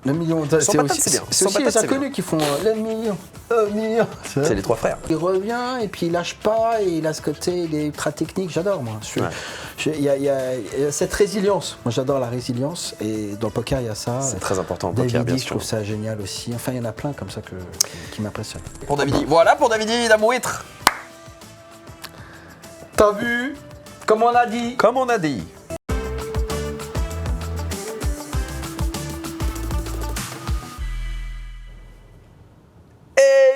Le million. Sans patate, c'est bien. C'est Sans aussi patate, les c'est inconnus qui font le million. Le million. C'est les 3 frères. Il revient et puis il lâche pas et il a ce côté, il est ultra technique, j'adore moi. Il y a cette résilience. Moi j'adore la résilience et dans le poker il y a ça. C'est très important en Davidi, poker, bien je sûr. trouve ça génial aussi. Enfin il y en a plein comme ça qui m'impressionnent. Pour Davidi. Voilà pour Davidi Damouitre. T'as vu? Comme on a dit. Comme on a dit.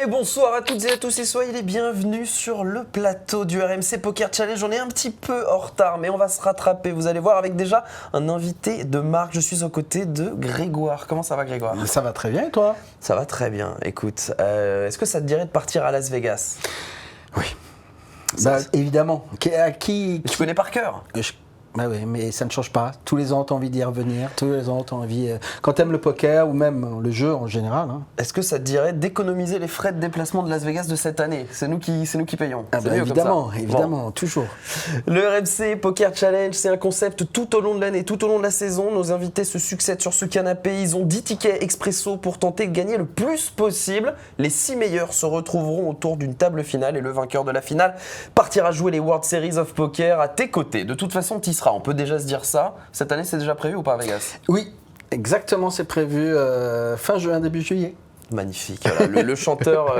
Et bonsoir à toutes et à tous et soyez les bienvenus sur le plateau du RMC Poker Challenge. On est un petit peu en retard mais on va se rattraper, vous allez voir, avec déjà un invité de marque. Je suis aux côtés de Grégoire. Comment ça va Grégoire? Ça va très bien et toi? Ça va très bien. Écoute, est-ce que ça te dirait de partir à Las Vegas? Oui. Bah, évidemment. Qui Tu connais par cœur? Bah oui, mais ça ne change pas. Tous les ans, tu as envie d'y revenir. Tous les ans, tu as envie. Quand tu aimes le poker ou même le jeu en général. Hein. Est-ce que ça te dirait d'économiser les frais de déplacement de Las Vegas de cette année? C'est nous qui payons. Ah bah évidemment, évidemment, toujours. Le RMC Poker Challenge, c'est un concept tout au long de l'année, tout au long de la saison. Nos invités se succèdent sur ce canapé. Ils ont 10 tickets expresso pour tenter de gagner le plus possible. Les 6 meilleurs se retrouveront autour d'une table finale et le vainqueur de la finale partira jouer les World Series of Poker à tes côtés. De toute façon, tu y seras. On peut déjà se dire ça. Cette année, c'est déjà prévu ou pas à Vegas? Oui, exactement, c'est prévu fin juin, début juillet. Magnifique. Voilà, le chanteur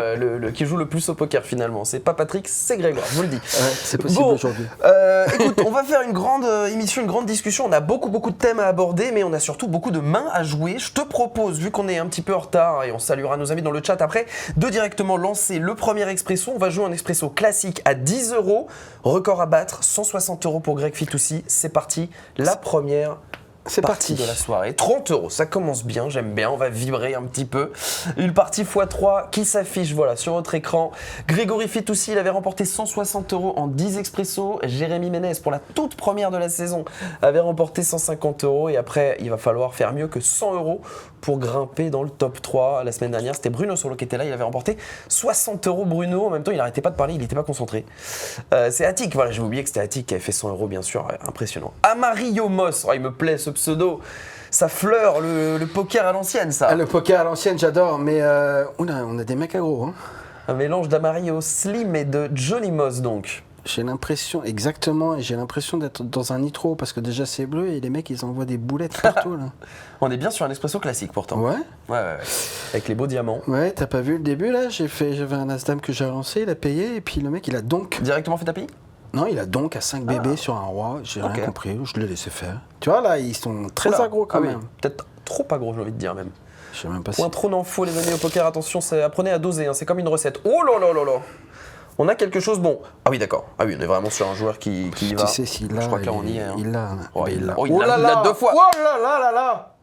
qui joue le plus au poker finalement. C'est pas Patrick, c'est Grégoire, je vous le dis. Ouais, c'est possible aujourd'hui. Écoute, on va faire une grande émission, une grande discussion. On a beaucoup de thèmes à aborder, mais on a surtout beaucoup de mains à jouer. Je te propose, vu qu'on est un petit peu en retard, et on saluera nos amis dans le chat après, de directement lancer le premier expresso. On va jouer un expresso classique à 10 €. Record à battre, 160 € pour Greg Fitoussi. C'est parti, la première partie de la soirée. 30 €, ça commence bien, j'aime bien, on va vibrer un petit peu. Une partie x3 qui s'affiche voilà, sur votre écran. Grégory Fitoussi, il avait remporté 160 € en 10 expresso. Jérémy Ménez, pour la toute première de la saison, avait remporté 150 €. Et après, il va falloir faire mieux que 100 € pour grimper dans le top 3. La semaine dernière, c'était Bruno Solo qui était là, il avait remporté 60 € Bruno. En même temps, il n'arrêtait pas de parler, il n'était pas concentré. C'est Attic, voilà, j'ai oublié que c'était Attic qui avait fait 100 € bien sûr, impressionnant. Amarillo Moss, oh, il me plaît ce pseudo. Ça fleure le poker à l'ancienne, ça. Ah, le poker à l'ancienne, j'adore, mais on a des mecs aggro. Hein. Un mélange d'Amarillo Slim et de Johnny Moss, donc. J'ai l'impression, exactement, et j'ai l'impression d'être dans un nitro, parce que déjà c'est bleu et les mecs ils envoient des boulettes partout là. On est bien sur un espresso classique pourtant. Ouais. Ouais. Avec les beaux diamants. Ouais, t'as pas vu le début là? J'avais un As-Dame que j'ai lancé, il a payé, et puis le mec il a donc. Directement fait tapis? Non, il a donc à 5 bébés sur un roi, j'ai rien compris, je l'ai laissé faire. Tu vois là, ils sont très aggro quand même. Oui. Peut-être trop aggro, j'ai envie de dire même. Je sais même pas Point trop n'en faut les amis au poker, attention, apprenez à doser, hein, c'est comme une recette. Oh là là là là. On a quelque chose bon. Ah oui, d'accord. Ah oui, on est vraiment sur un joueur qui y va. Tu sais s'il a. Je crois que là on y est. Hein. Il l'a. Oh, il l'a. Oh là là, 2 fois. Oh là là là là.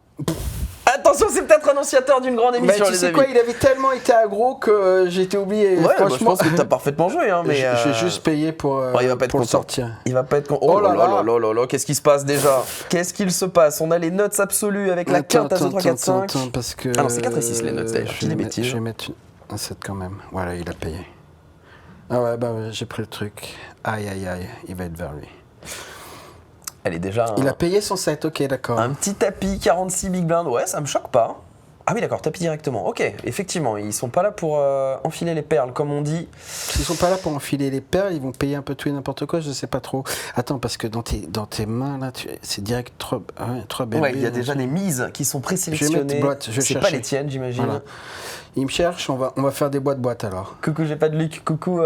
Attention, c'est peut-être annonciateur d'une grande émission, mais tu sais quoi, il avait tellement été aggro que j'ai été oublié. Ouais, franchement, bah, je pense que t'as parfaitement joué. Hein, mais je vais juste payer pour, il va pas être pour le content. sortir. Il va pas être content. Oh là là là là là, qu'est-ce qui se passe déjà? Qu'est-ce qu'il se passe? On a les notes absolues avec la quinte à 2, 3, 4, 5. Parce que, ah non, c'est 4 et 6 les notes d'ailleurs. Je dis des bêtises. Je vais mettre un 7 quand même. Voilà, il a payé. Ah ouais, bah ouais, j'ai pris le truc. Aïe, aïe, aïe, il va être vers lui. Elle est déjà. Il a payé son 7, ok, d'accord. Un petit tapis, 46 big blind. Ouais, ça me choque pas. Ah oui, d'accord, tapis directement. Ok, effectivement, ils sont pas là pour enfiler les perles, comme on dit. S'ils sont pas là pour enfiler les perles, ils vont payer un peu tout et n'importe quoi, je sais pas trop. Attends, parce que dans tes mains, là, c'est direct 3 bébés. Ouais, il y a déjà des mises qui sont présélectionnées. C'est pas les tiennes, j'imagine. Voilà. Il me cherche, on va faire des boîtes alors. Coucou, j'ai pas de Luc. Coucou,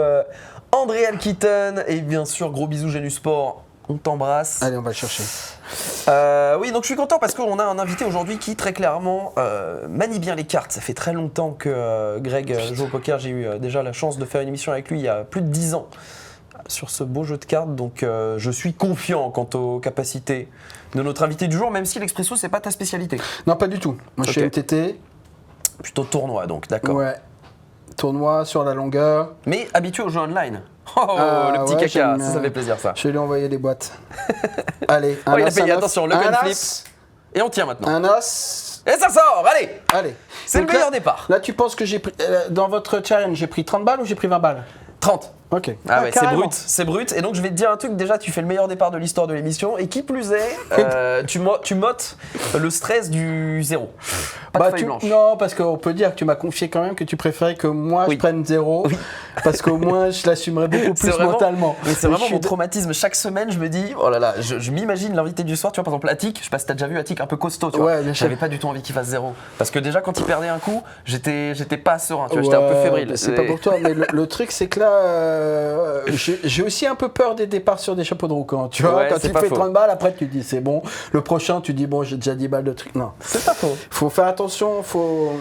André Alkitten. Et bien sûr, gros bisous, Génus Sport. On t'embrasse. Allez, on va le chercher. Oui, donc je suis content parce qu'on a un invité aujourd'hui qui très clairement manie bien les cartes. Ça fait très longtemps que Greg joue au poker. J'ai eu déjà la chance de faire une émission avec lui il y a plus de 10 ans sur ce beau jeu de cartes. Donc je suis confiant quant aux capacités de notre invité du jour, même si l'expresso c'est pas ta spécialité. Non, pas du tout. Moi je suis MTT. Plutôt tournoi donc, d'accord. Ouais. Tournoi sur la longueur. Mais habitué au jeu online. Oh, le petit caca, ça fait plaisir ça. Je vais lui envoyer des boîtes. Allez, un il a payé, attention, le gun flip. Et on tient maintenant. Un os. Et ça sort, allez. C'est le meilleur là, départ. Là, tu penses que j'ai pris, dans votre challenge, j'ai pris 30 balles ou j'ai pris 20 balles? 30. Ok. Ah ouais, carrément. c'est brut. Et donc je vais te dire un truc, déjà tu fais le meilleur départ de l'histoire de l'émission, et qui plus est, tu mottes le stress du 0. Pas de feuille blanche. Non, parce qu'on peut dire que tu m'as confié quand même que tu préférais que moi je prenne 0, parce qu'au moins je l'assumerais beaucoup plus mentalement. Mais c'est vraiment mon traumatisme. Chaque semaine, je me dis, oh là là, je m'imagine l'invité du soir, tu vois, par exemple Attic, je sais pas si t'as déjà vu Attic un peu costaud, tu vois. J'avais pas du tout envie qu'il fasse 0. Parce que déjà, quand il perdait un coup, j'étais pas serein, tu vois, j'étais un peu fébrile. C'est pas pour toi, mais le truc c'est que là, j'ai aussi un peu peur des départs sur des chapeaux de roue, quand tu vois, quand tu fais 30 balles, après tu te dis c'est bon. Le prochain, tu dis bon, j'ai déjà 10 balles de trucs. Non, c'est pas faux. Faut faire attention, faut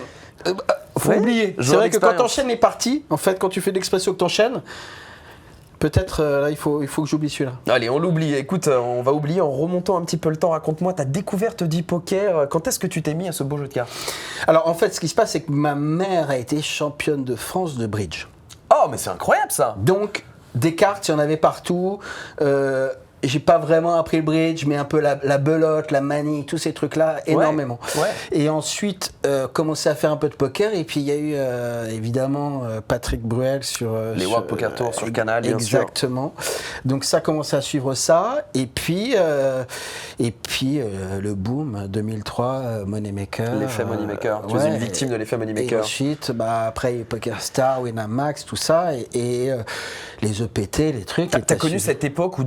oublier. C'est vrai que quand t'enchaînes les parties, en fait, quand tu fais de l'expresso que t'enchaînes, peut-être là il faut que j'oublie celui-là. Allez, on l'oublie. Écoute, on va oublier en remontant un petit peu le temps. Raconte-moi ta découverte d'e-poker. Quand est-ce que tu t'es mis à ce beau jeu de cartes? Alors en fait, ce qui se passe, c'est que ma mère a été championne de France de bridge. Oh, mais c'est incroyable ça. Donc des cartes, il y en avait partout. J'ai pas vraiment appris le bridge, mais un peu la belote, la manie, tous ces trucs-là, énormément. Ouais. Et ensuite, commencé à faire un peu de poker. Et puis, il y a eu évidemment Patrick Bruel sur... les World Poker Tour sur le canal, bien sûr. Exactement. Donc, ça commence à suivre ça. Et puis le boom, 2003, Moneymaker. L'effet Moneymaker. Tu es une victime de l'effet Moneymaker. Et ensuite, après, Poker Star, Winamax, tout ça. Et les EPT, les trucs. T'as connu cette époque où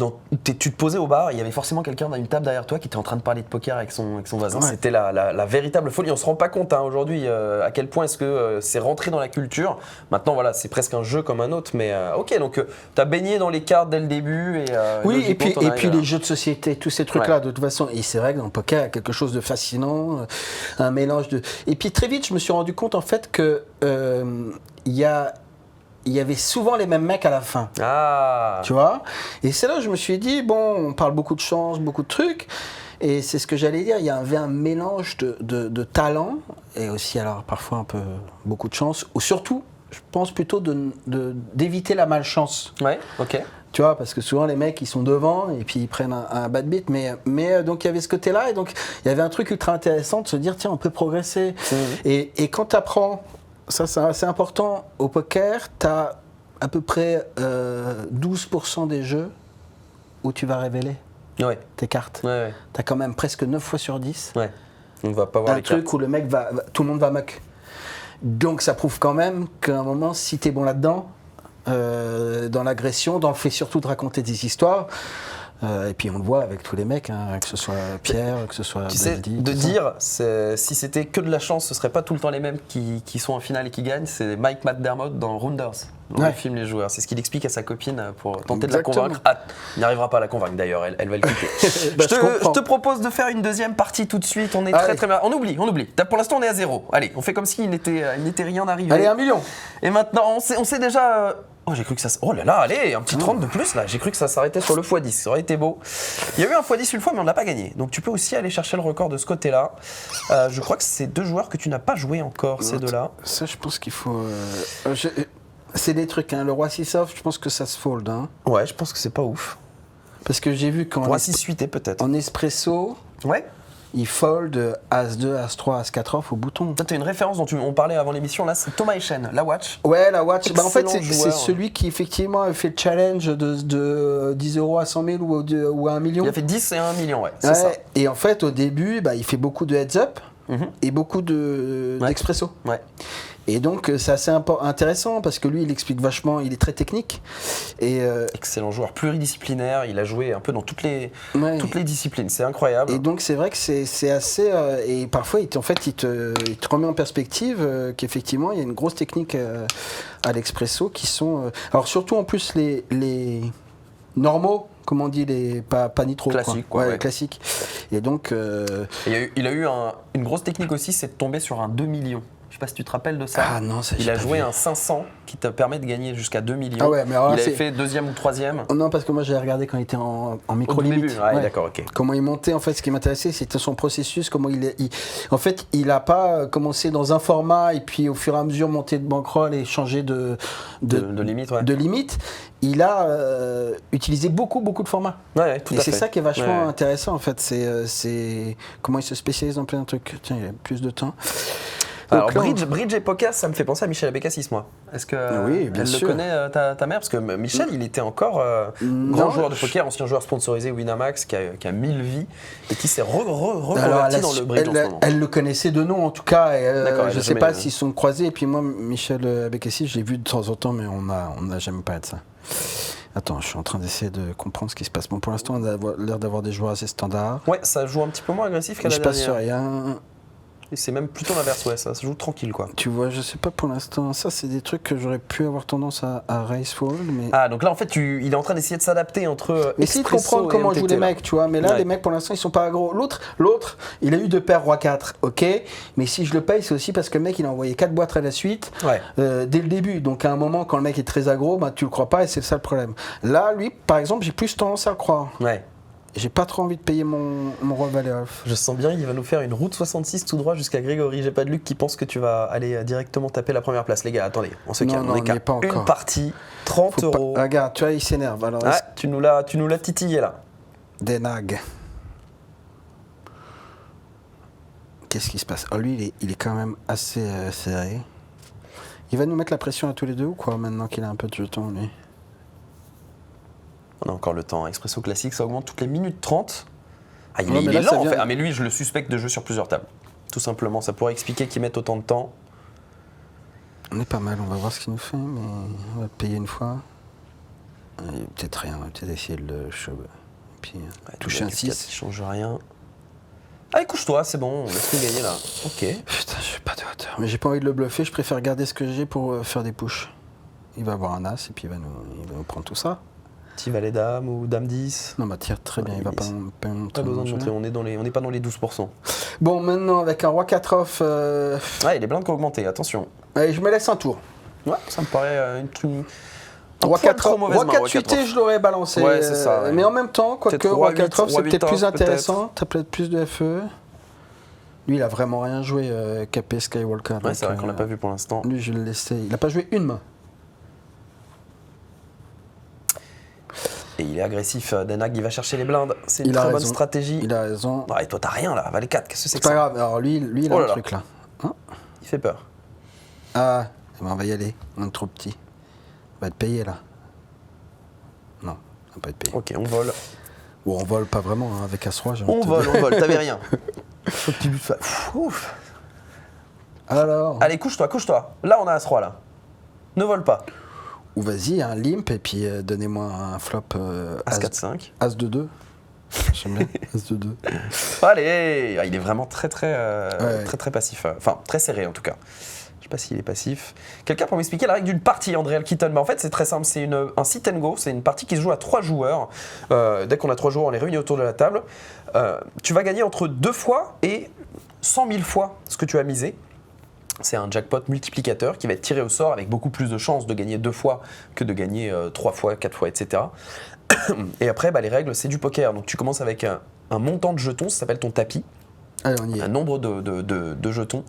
tu te posais au bar, il y avait forcément quelqu'un dans une table derrière toi qui était en train de parler de poker avec son voisin. Ouais. C'était la véritable folie. On se rend pas compte aujourd'hui à quel point est-ce que c'est rentré dans la culture. Maintenant, voilà, c'est presque un jeu comme un autre. Mais ok, donc tu as baigné dans les cartes dès le début. Et puis les jeux de société, tous ces trucs-là, de toute façon. Et c'est vrai que dans le poker, il y a quelque chose de fascinant, un mélange de... Et puis très vite, je me suis rendu compte en fait que il y avait souvent les mêmes mecs à la fin. Ah. Tu vois? Et c'est là où je me suis dit, bon, on parle beaucoup de chance, beaucoup de trucs. Et c'est ce que j'allais dire, il y avait un mélange de talent, et aussi alors parfois un peu beaucoup de chance, ou surtout, je pense plutôt d'éviter la malchance. Ouais, ok. Tu vois, parce que souvent les mecs ils sont devant et puis ils prennent un bad beat, mais donc il y avait ce côté-là, et donc il y avait un truc ultra intéressant de se dire, tiens, on peut progresser. Et quand tu apprends... Ça, c'est assez important. Au poker, tu as à peu près 12% des jeux où tu vas révéler tes cartes. Ouais. Tu as quand même presque 9 fois sur 10. Ouais. On va pas voir un truc où le mec tout le monde va muck. Donc ça prouve quand même qu'à un moment, si tu es bon là-dedans, dans l'agression, dans le fait surtout de raconter des histoires, et puis on le voit avec tous les mecs, hein, que ce soit Pierre, que ce soit Beldy. De dire, si c'était que de la chance, ce serait pas tout le temps les mêmes qui sont en finale et qui gagnent. C'est Mike McDermott dans Rounders, dans le film Les Joueurs. C'est ce qu'il explique à sa copine pour tenter de la convaincre. Il n'arrivera pas à la convaincre d'ailleurs, elle va le quitter. Je te propose de faire une deuxième partie tout de suite. On est très bien. On oublie. Pour l'instant, on est à 0. Allez, on fait comme s'il n'était rien arrivé. Allez, 1 million. Et maintenant, on sait déjà... Oh, j'ai cru que ça... Oh là là, allez, un petit 30 de plus là. J'ai cru que ça s'arrêtait sur le x10. Ça aurait été beau. Il y a eu un x10 une fois, mais on n'a pas gagné. Donc tu peux aussi aller chercher le record de ce côté-là. Je crois que c'est 2 joueurs que tu n'as pas joué encore, ces deux-là. Ça, je pense qu'il faut... c'est des trucs, hein. Le roi 6 off, je pense que ça se fold. Hein. Ouais, je pense que c'est pas ouf. Parce que j'ai vu quand... Roi 6 suité peut-être. En espresso... Ouais. Il fold As-2, As-3, As-4 off au bouton. Toi, tu as une référence dont on parlait avant l'émission, là, c'est Thomas Echen, la Watch. Ouais, la Watch. En fait, c'est celui qui, effectivement, a fait le challenge de 10 € à 100 000 ou à 1 million. Il a fait 10 et 1 million, ouais. C'est ça. Et en fait, au début, il fait beaucoup de heads-up et beaucoup d'expresso. Ouais. Et donc, c'est assez intéressant parce que lui, il explique vachement, il est très technique. Et excellent joueur, pluridisciplinaire, il a joué un peu dans toutes les disciplines, c'est incroyable. Et donc, c'est vrai que c'est assez... et parfois, il te remet en perspective qu'effectivement, il y a une grosse technique à l'expresso qui sont... alors, surtout, en plus, les normaux, comme on dit, pas nitro. Classique, quoi. Classique. Et donc... il a eu une grosse technique aussi, c'est de tomber sur un 2 millions. Je sais pas si tu te rappelles de ça. Ah non, ça il a joué un 500 qui te permet de gagner jusqu'à 2 millions. Ah ouais, mais alors il avait fait 2e ou 3e. Non, parce que moi j'ai regardé quand il était en micro-limite. Ouais, d'accord, ok. Comment il montait, en fait, ce qui m'intéressait, c'était son processus, comment en fait, il n'a pas commencé dans un format et puis au fur et à mesure monter de bankroll et changer de limite. Ouais. De limite. Il a utilisé beaucoup de formats. Ouais, tout à fait. Et c'est ça qui est vachement intéressant, en fait. C'est comment il se spécialise dans plein de trucs. Tiens, il a plus de temps. Alors, là, bridge et poker, ça me fait penser à Michel Abécassis, moi. Est-ce que Oui, bien elle sûr. le connaît, ta mère? Parce que Michel, il était encore Non, grand joueur de poker, ancien joueur sponsorisé Winamax, qui a 1000 vies et qui s'est reconverti Alors, dans le bridge en ce moment. elle le connaissait de nom en tout cas. Et, D'accord, je elle a sais jamais- pas s'ils sont croisés. Et puis moi, Michel Abécassis, je l'ai vu de temps en temps, mais on n'a jamais parlé de ça. Attends, je suis en train d'essayer de comprendre ce qui se passe. Bon, pour l'instant, on a l'air d'avoir des joueurs assez standards. Ouais, ça joue un petit peu moins agressif qu'à Je la suis pas sûr, dernière. il y a un... Et c'est même plutôt l'inverse, ouais, ça se joue tranquille, quoi. Tu vois, je sais pas pour l'instant. Ça, c'est des trucs que j'aurais pu avoir tendance à raise fold, mais... Ah, donc là, en fait, il est en train d'essayer de s'adapter entre Mais essayer de Expresso comprendre et comment MTT, jouent les là. mecs, tu vois. Mais là, Ouais. les mecs, pour l'instant, ils sont pas aggro. L'autre, il a eu 2 paires roi 4, ok. Mais si je le paye, c'est aussi parce que le mec, il a envoyé 4 boîtes à la suite Ouais. dès le début. Donc à un moment, quand le mec est très aggro, bah, tu le crois pas et c'est ça le problème. Là, lui, par exemple, j'ai plus tendance à le croire. Ouais. J'ai pas trop envie de payer mon roi valet off. Je sens bien qu'il va nous faire une route 66 tout droit jusqu'à Grégory. J'ai pas de Luc qui pense que tu vas aller directement taper la première place. Les gars, attendez, on se Non, calme. non, On est on y est qu'à pas encore. une partie, 30 Faut pas- euros. Regarde, tu vois, il s'énerve. Alors, Ah, tu nous l'as titillé là. des nags. Qu'est-ce qui se passe? Oh, lui, il est quand même assez serré. Il va nous mettre la pression à tous les deux ou quoi, maintenant qu'il a un peu de jetons, lui? On a encore le temps. Expresso classique, ça augmente toutes les minutes 30. Ah, il Ouais, est, mais il là, est ça lent en vient- fait. Ah, mais lui, je le suspecte de jeu sur plusieurs tables. Tout simplement, ça pourrait expliquer qu'il mette autant de temps. On est pas mal, on va voir ce qu'il nous fait, mais on va payer une fois. Peut-être rien, on va peut-être essayer de le shove. Et puis Ouais, toucher le un Ducat qui 6. change rien. Allez, couche-toi, c'est bon, laisse-nous gagner là. Ok. Putain, j'ai pas de hauteur. Mais j'ai pas envie de le bluffer, je préfère garder ce que j'ai pour faire des pushes. Il va avoir un as et puis il va nous prendre tout ça. Petit valet dame ou dame 10. Non, bah tire très bien, Ouais, il va il- pas Pas montrer. besoin mon de jeu. montrer, on n'est pas dans les 12%. Bon, maintenant avec un roi 4 off, Ouais, les blindes qui ont augmenté, attention. allez, je me laisse un tour. Ouais, ça me paraît une Roi poil 4 trop mauvaise roi main, 4 roi 4 suité, off. je l'aurais balancé. Ouais, c'est ça, ouais. Mais en même temps, quoique Peut-être roi roi 4 off, huit, c'est roi peut-être huit plus off, intéressant. T'as peut-être plus de FE. Lui, il a vraiment rien joué, KP Skywalker. Ouais, donc, c'est vrai qu'on l'a pas vu pour l'instant. Lui, je le laissais. Il a pas joué une main. Et il est agressif, Denag, il va chercher les blindes. C'est une Il a très bonne raison. stratégie. Il a raison. Ouais, toi, t'as rien là, valet 4, qu'est-ce que c'est C'est que pas ça? grave. Alors lui, il a Oh là un là. truc là. Hein Il fait peur. Ah, eh ben, on va y aller. On est trop petit. On va être payé là. Non, on va pas être payé. Ok, on vole. Bon, on vole pas vraiment hein, avec As-Roi. j'ai On envie de te vole, dire. on vole, t'avais rien. Faut que tu lui fasses- Ouf. Alors. Allez, couche-toi, couche-toi. Là, on a As-Roi là. Ne vole pas. Ou vas-y, un limp et puis donnez-moi un flop As 4-5. As de 2. J'aime bien. As de 2. Allez, ah, il est vraiment très Ouais. très passif. Enfin, très serré en tout cas. Je sais pas s'il est passif. Quelqu'un pour m'expliquer la règle d'une partie, André Alkiton? Mais en fait, c'est très simple. C'est un sit and go. C'est une partie qui se joue à 3 joueurs. Dès qu'on a 3 joueurs, on les réunit autour de la table. Tu vas gagner entre 2 fois et 100 000 fois ce que tu as misé. C'est un jackpot multiplicateur qui va être tiré au sort avec beaucoup plus de chances de gagner 2 fois que de gagner 3 fois, 4 fois, etc. Et après, bah, les règles, c'est du poker. Donc tu commences avec un montant de jetons, ça s'appelle ton tapis, Allez, on y un est. nombre de jetons.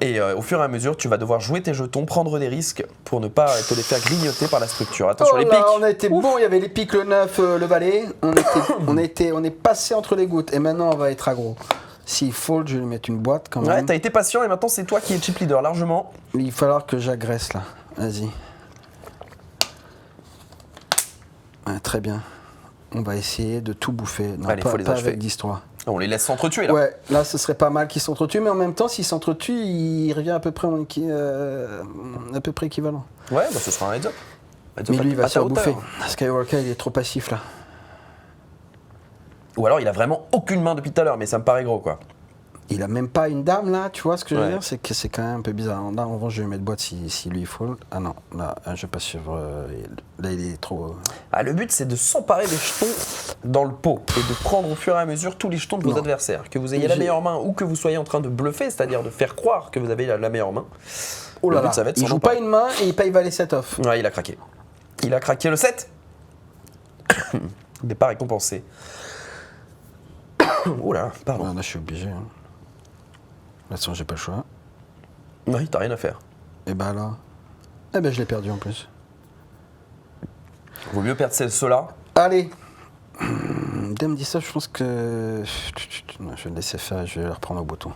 Et au fur et à mesure, tu vas devoir jouer tes jetons, prendre des risques pour ne pas te les faire grignoter par la structure. Attention, Oh les là, piques. on a été bon, il y avait les piques, le 9, le valet. On est passé entre les gouttes et maintenant on va être aggro. S'il fold, je vais lui mettre une boîte quand Ouais, même. t'as été patient et maintenant c'est toi qui es chip leader largement. Il va falloir que j'agresse là. Vas-y. Ouais, très bien. On va essayer de tout bouffer. Non, Allez, pas, faut les pas achever. avec 10-3. On les laisse s'entretuer là. Ouais, là ce serait pas mal qu'ils s'entretuent, mais en même temps, s'ils s'entretuent, il revient à peu près, à peu près équivalent. Ouais, bah ce sera un heads up. Heads Mais up lui, il va à se ta faire bouffer. hauteur. Skywalker, il est trop passif là. Ou alors il a vraiment aucune main depuis tout à l'heure, mais ça me paraît gros quoi. Il a même pas une dame là, tu vois ce que je veux Ouais. dire? C'est que c'est quand même un peu bizarre. Là, en revanche, je vais mettre boîte si lui il fold. Ah non, là, je vais pas suivre. Là, il est trop. Ah, le but c'est de s'emparer des jetons dans le pot et de prendre au fur et à mesure tous les jetons de vos Non. adversaires. Que vous ayez la J'ai- meilleure main ou que vous soyez en train de bluffer, c'est-à-dire de faire croire que vous avez la meilleure main. Oh là Le but, là, ça va être il s'en joue emparer. pas une main et il paye valet 7 off. Ouais, il a craqué. Il a craqué le 7. Il n'est pas récompensé. Oh là, pardon. Ouais, là, je suis obligé. Hein. Là, sinon, j'ai pas le choix. Oui, t'as rien à faire. Et ben là. Eh ben, je l'ai perdu en plus. Vaut mieux perdre ceux-là. Allez. Dame dit ça, je pense que. Non, je vais le laisser faire et je vais le reprendre au bouton.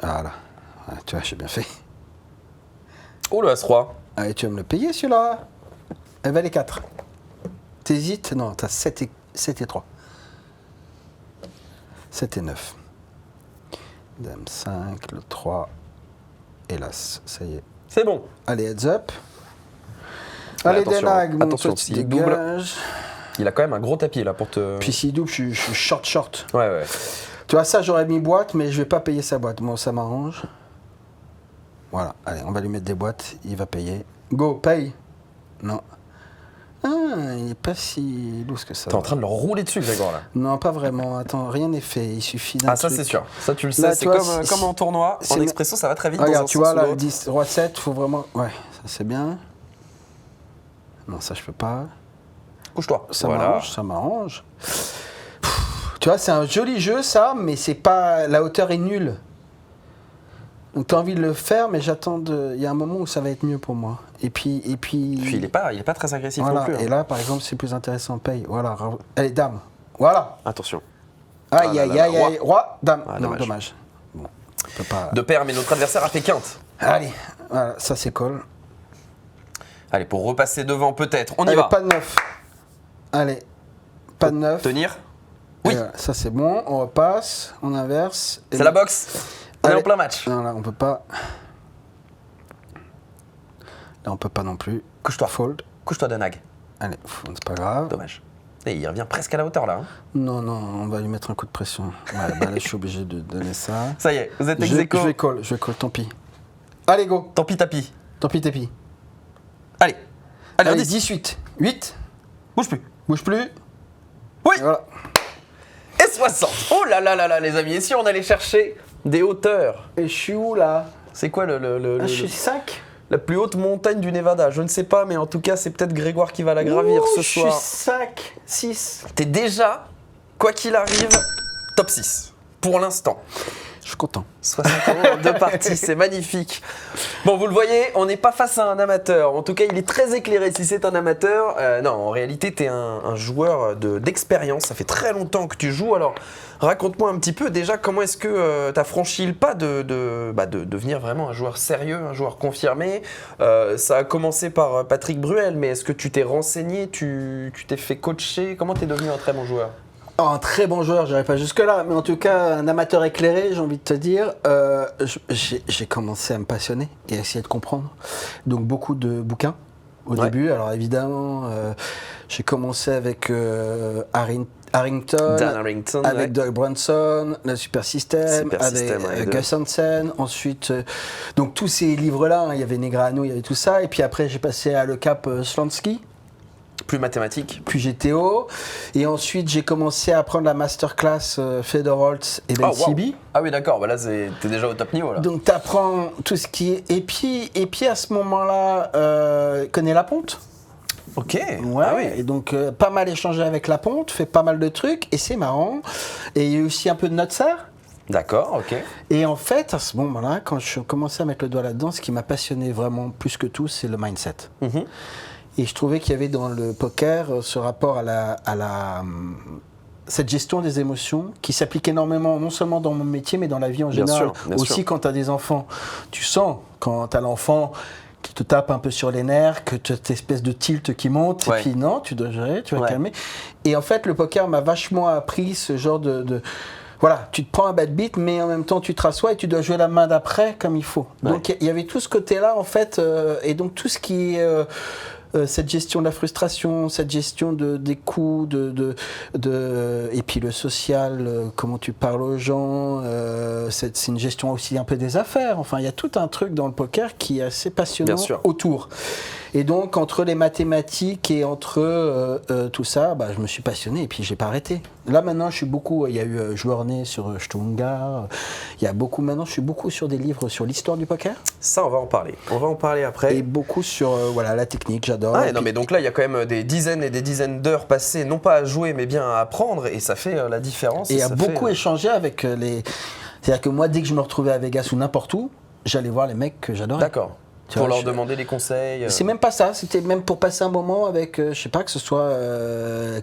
Voilà. Ouais, tu vois, j'ai bien fait. Oh le As-Roi. Allez, tu vas me le payer celui-là. Elle va les 4. T'hésites? Non, t'as 7 et 3. 7 et 9. Dame 5, le 3 et l'As. Ça y est. C'est bon. Allez, heads up. Ouais, Allez, attention, Denag, mon attention, petit s'il double. dégage. Il a quand même un gros tapis là pour te... Puis s'il double, je suis short. Ouais. Tu vois, ça, j'aurais mis boîte, mais je vais pas payer sa boîte. Moi, ça m'arrange. Voilà, allez, on va lui mettre des boîtes. Il va payer. Go, paye. Non. Ah, il est pas si loose que ça. T'es en train de le rouler dessus, Grégoire, là. Non, pas vraiment. Attends, rien n'est fait. Il suffit d'un Ah, ça, truc. c'est sûr. Ça, tu le sais. Là, C'est tu vois, comme en tournoi. En expresso, ça va très vite. Regarde, dans un tu sens vois, ou là, le l'autre. 10, roi 7, faut vraiment... Ouais, ça, c'est bien. Non, ça, je peux pas. Couche-toi. Ça Voilà. m'arrange, ça m'arrange. Tu vois, c'est un joli jeu, ça, mais c'est pas... La hauteur est nulle. Donc, t'as envie de le faire, mais j'attends de... Il y a un moment où ça va être mieux pour moi. Et puis... Puis il est pas très agressif Voilà. non plus. hein. Et là, par exemple, c'est plus intéressant. Paye. Voilà. Allez, dame. Voilà. Attention. Aïe, Ah là aïe, là, aïe, aïe. Roi, dame. Ah, non, dommage. dommage. Bon, on peut pas... De paire, mais notre adversaire a fait quinte. Allez. Voilà, ça, c'est call. Allez, pour repasser devant, peut-être. On y Allez, va. pas de 9. Allez. Pas de 9. Tenir. Et Oui. voilà, ça, c'est bon. On repasse. On inverse. Et C'est la boxe. On est Allez. en plein match. Non, là, on peut pas. Là, on peut pas non plus. Couche-toi. Fold. Couche-toi, Denag. Allez, c'est pas grave. Dommage. Et il revient presque à la hauteur, là. hein. Non, on va lui mettre un coup de pression. Ouais, bah, là, je suis obligé de donner ça. Ça y est, vous êtes Je ex-aequo. vais call, tant pis. Allez, go. Tant pis, tapis. Tant pis, tapis. Allez. Allez, Allez, on dit. 18. 8. Bouge plus. Bouge plus. Oui. Et voilà. Et 60. Oh là là là là, les amis. Et si on allait chercher des hauteurs? Et je suis où, là? C'est quoi Je suis 5. la plus haute montagne du Nevada? Je ne sais pas, mais en tout cas, c'est peut-être Grégoire qui va la gravir ce soir. Je suis 5. 6. T'es déjà, quoi qu'il arrive, top 6. Pour l'instant. Je suis content. 60 € en 2 parties, c'est magnifique. Bon, vous le voyez, on n'est pas face à un amateur. En tout cas, il est très éclairé si c'est un amateur. Non, en réalité, tu es un joueur d'expérience. Ça fait très longtemps que tu joues. Alors, raconte-moi un petit peu déjà comment est-ce que tu as franchi le pas de devenir vraiment un joueur sérieux, un joueur confirmé. Ça a commencé par Patrick Bruel, mais est-ce que tu t'es renseigné, tu t'es fait coacher? Comment tu es devenu un très bon joueur? Oh, un très bon joueur, j'irai pas jusque-là, mais en tout cas, un amateur éclairé, j'ai envie de te dire. J'ai commencé à me passionner et à essayer de comprendre. Donc, beaucoup de bouquins au début. Alors, évidemment, j'ai commencé avec Harrington, Dan Harrington, avec ouais. Doug Brunson, le Super System, Super avec System, ouais, Gus Hansen. Ensuite, donc tous ces livres-là, hein, il y avait Negrano, il y avait tout ça. Et puis après, j'ai passé à Le Cap Slansky. Plus mathématique. Puis GTO. Et ensuite, j'ai commencé à apprendre la masterclass Fedor Holtz et Ben Oh, wow. Sibi. Ah oui, d'accord, bah là, t'es déjà au top niveau. Là. Donc, tu apprends tout ce qui est. Et puis à ce moment-là, connais Laponte. Ok. Ouais. Ah oui. Et donc, pas mal échangé avec Laponte, fait pas mal de trucs. Et c'est marrant. Et il y a eu aussi un peu de Notser. D'accord, ok. Et en fait, à ce moment-là, quand je commençais à mettre le doigt là-dedans, ce qui m'a passionné vraiment plus que tout, c'est le mindset. Mhm. Et je trouvais qu'il y avait dans le poker ce rapport cette gestion des émotions qui s'applique énormément, non seulement dans mon métier, mais dans la vie en Bien général. sûr, bien Aussi sûr. quand tu as des enfants. Tu sens, quand tu as l'enfant qui te tape un peu sur les nerfs, que tu as cette espèce de tilt qui monte, Ouais. et puis non, tu dois gérer, tu vas Ouais. calmer. Et en fait, le poker m'a vachement appris ce genre de voilà, tu te prends un bad beat, mais en même temps, tu te rassois et tu dois jouer la main d'après comme il faut. Ouais. Donc, il y avait tout ce côté-là, en fait, et donc tout ce qui est cette gestion de la frustration, cette gestion des coups, et puis le social, comment tu parles aux gens, c'est une gestion aussi un peu des affaires. Enfin, il y a tout un truc dans le poker qui est assez passionnant Bien sûr. autour. Et donc, entre les mathématiques et entre tout ça, je me suis passionné et puis j'ai pas arrêté. Là, maintenant, je suis beaucoup. Il y a eu Joueur né sur Stunga. Il y a beaucoup. Maintenant, je suis beaucoup sur des livres sur l'histoire du poker Ça, on va en parler. On va en parler après. et beaucoup sur voilà la technique. J'adore. Ah, Et non, puis- mais donc là, il y a quand même des dizaines et des dizaines d'heures passées, non pas à jouer, mais bien à apprendre, et ça fait la différence. Et à ça beaucoup fait, échangé avec les. C'est-à-dire que moi, dès que je me retrouvais à Vegas ou n'importe où, j'allais voir les mecs que j'adorais. D'accord. Tu Pour vois, leur demander des conseils. C'est même pas ça, c'était même pour passer un moment avec, je sais pas, que ce soit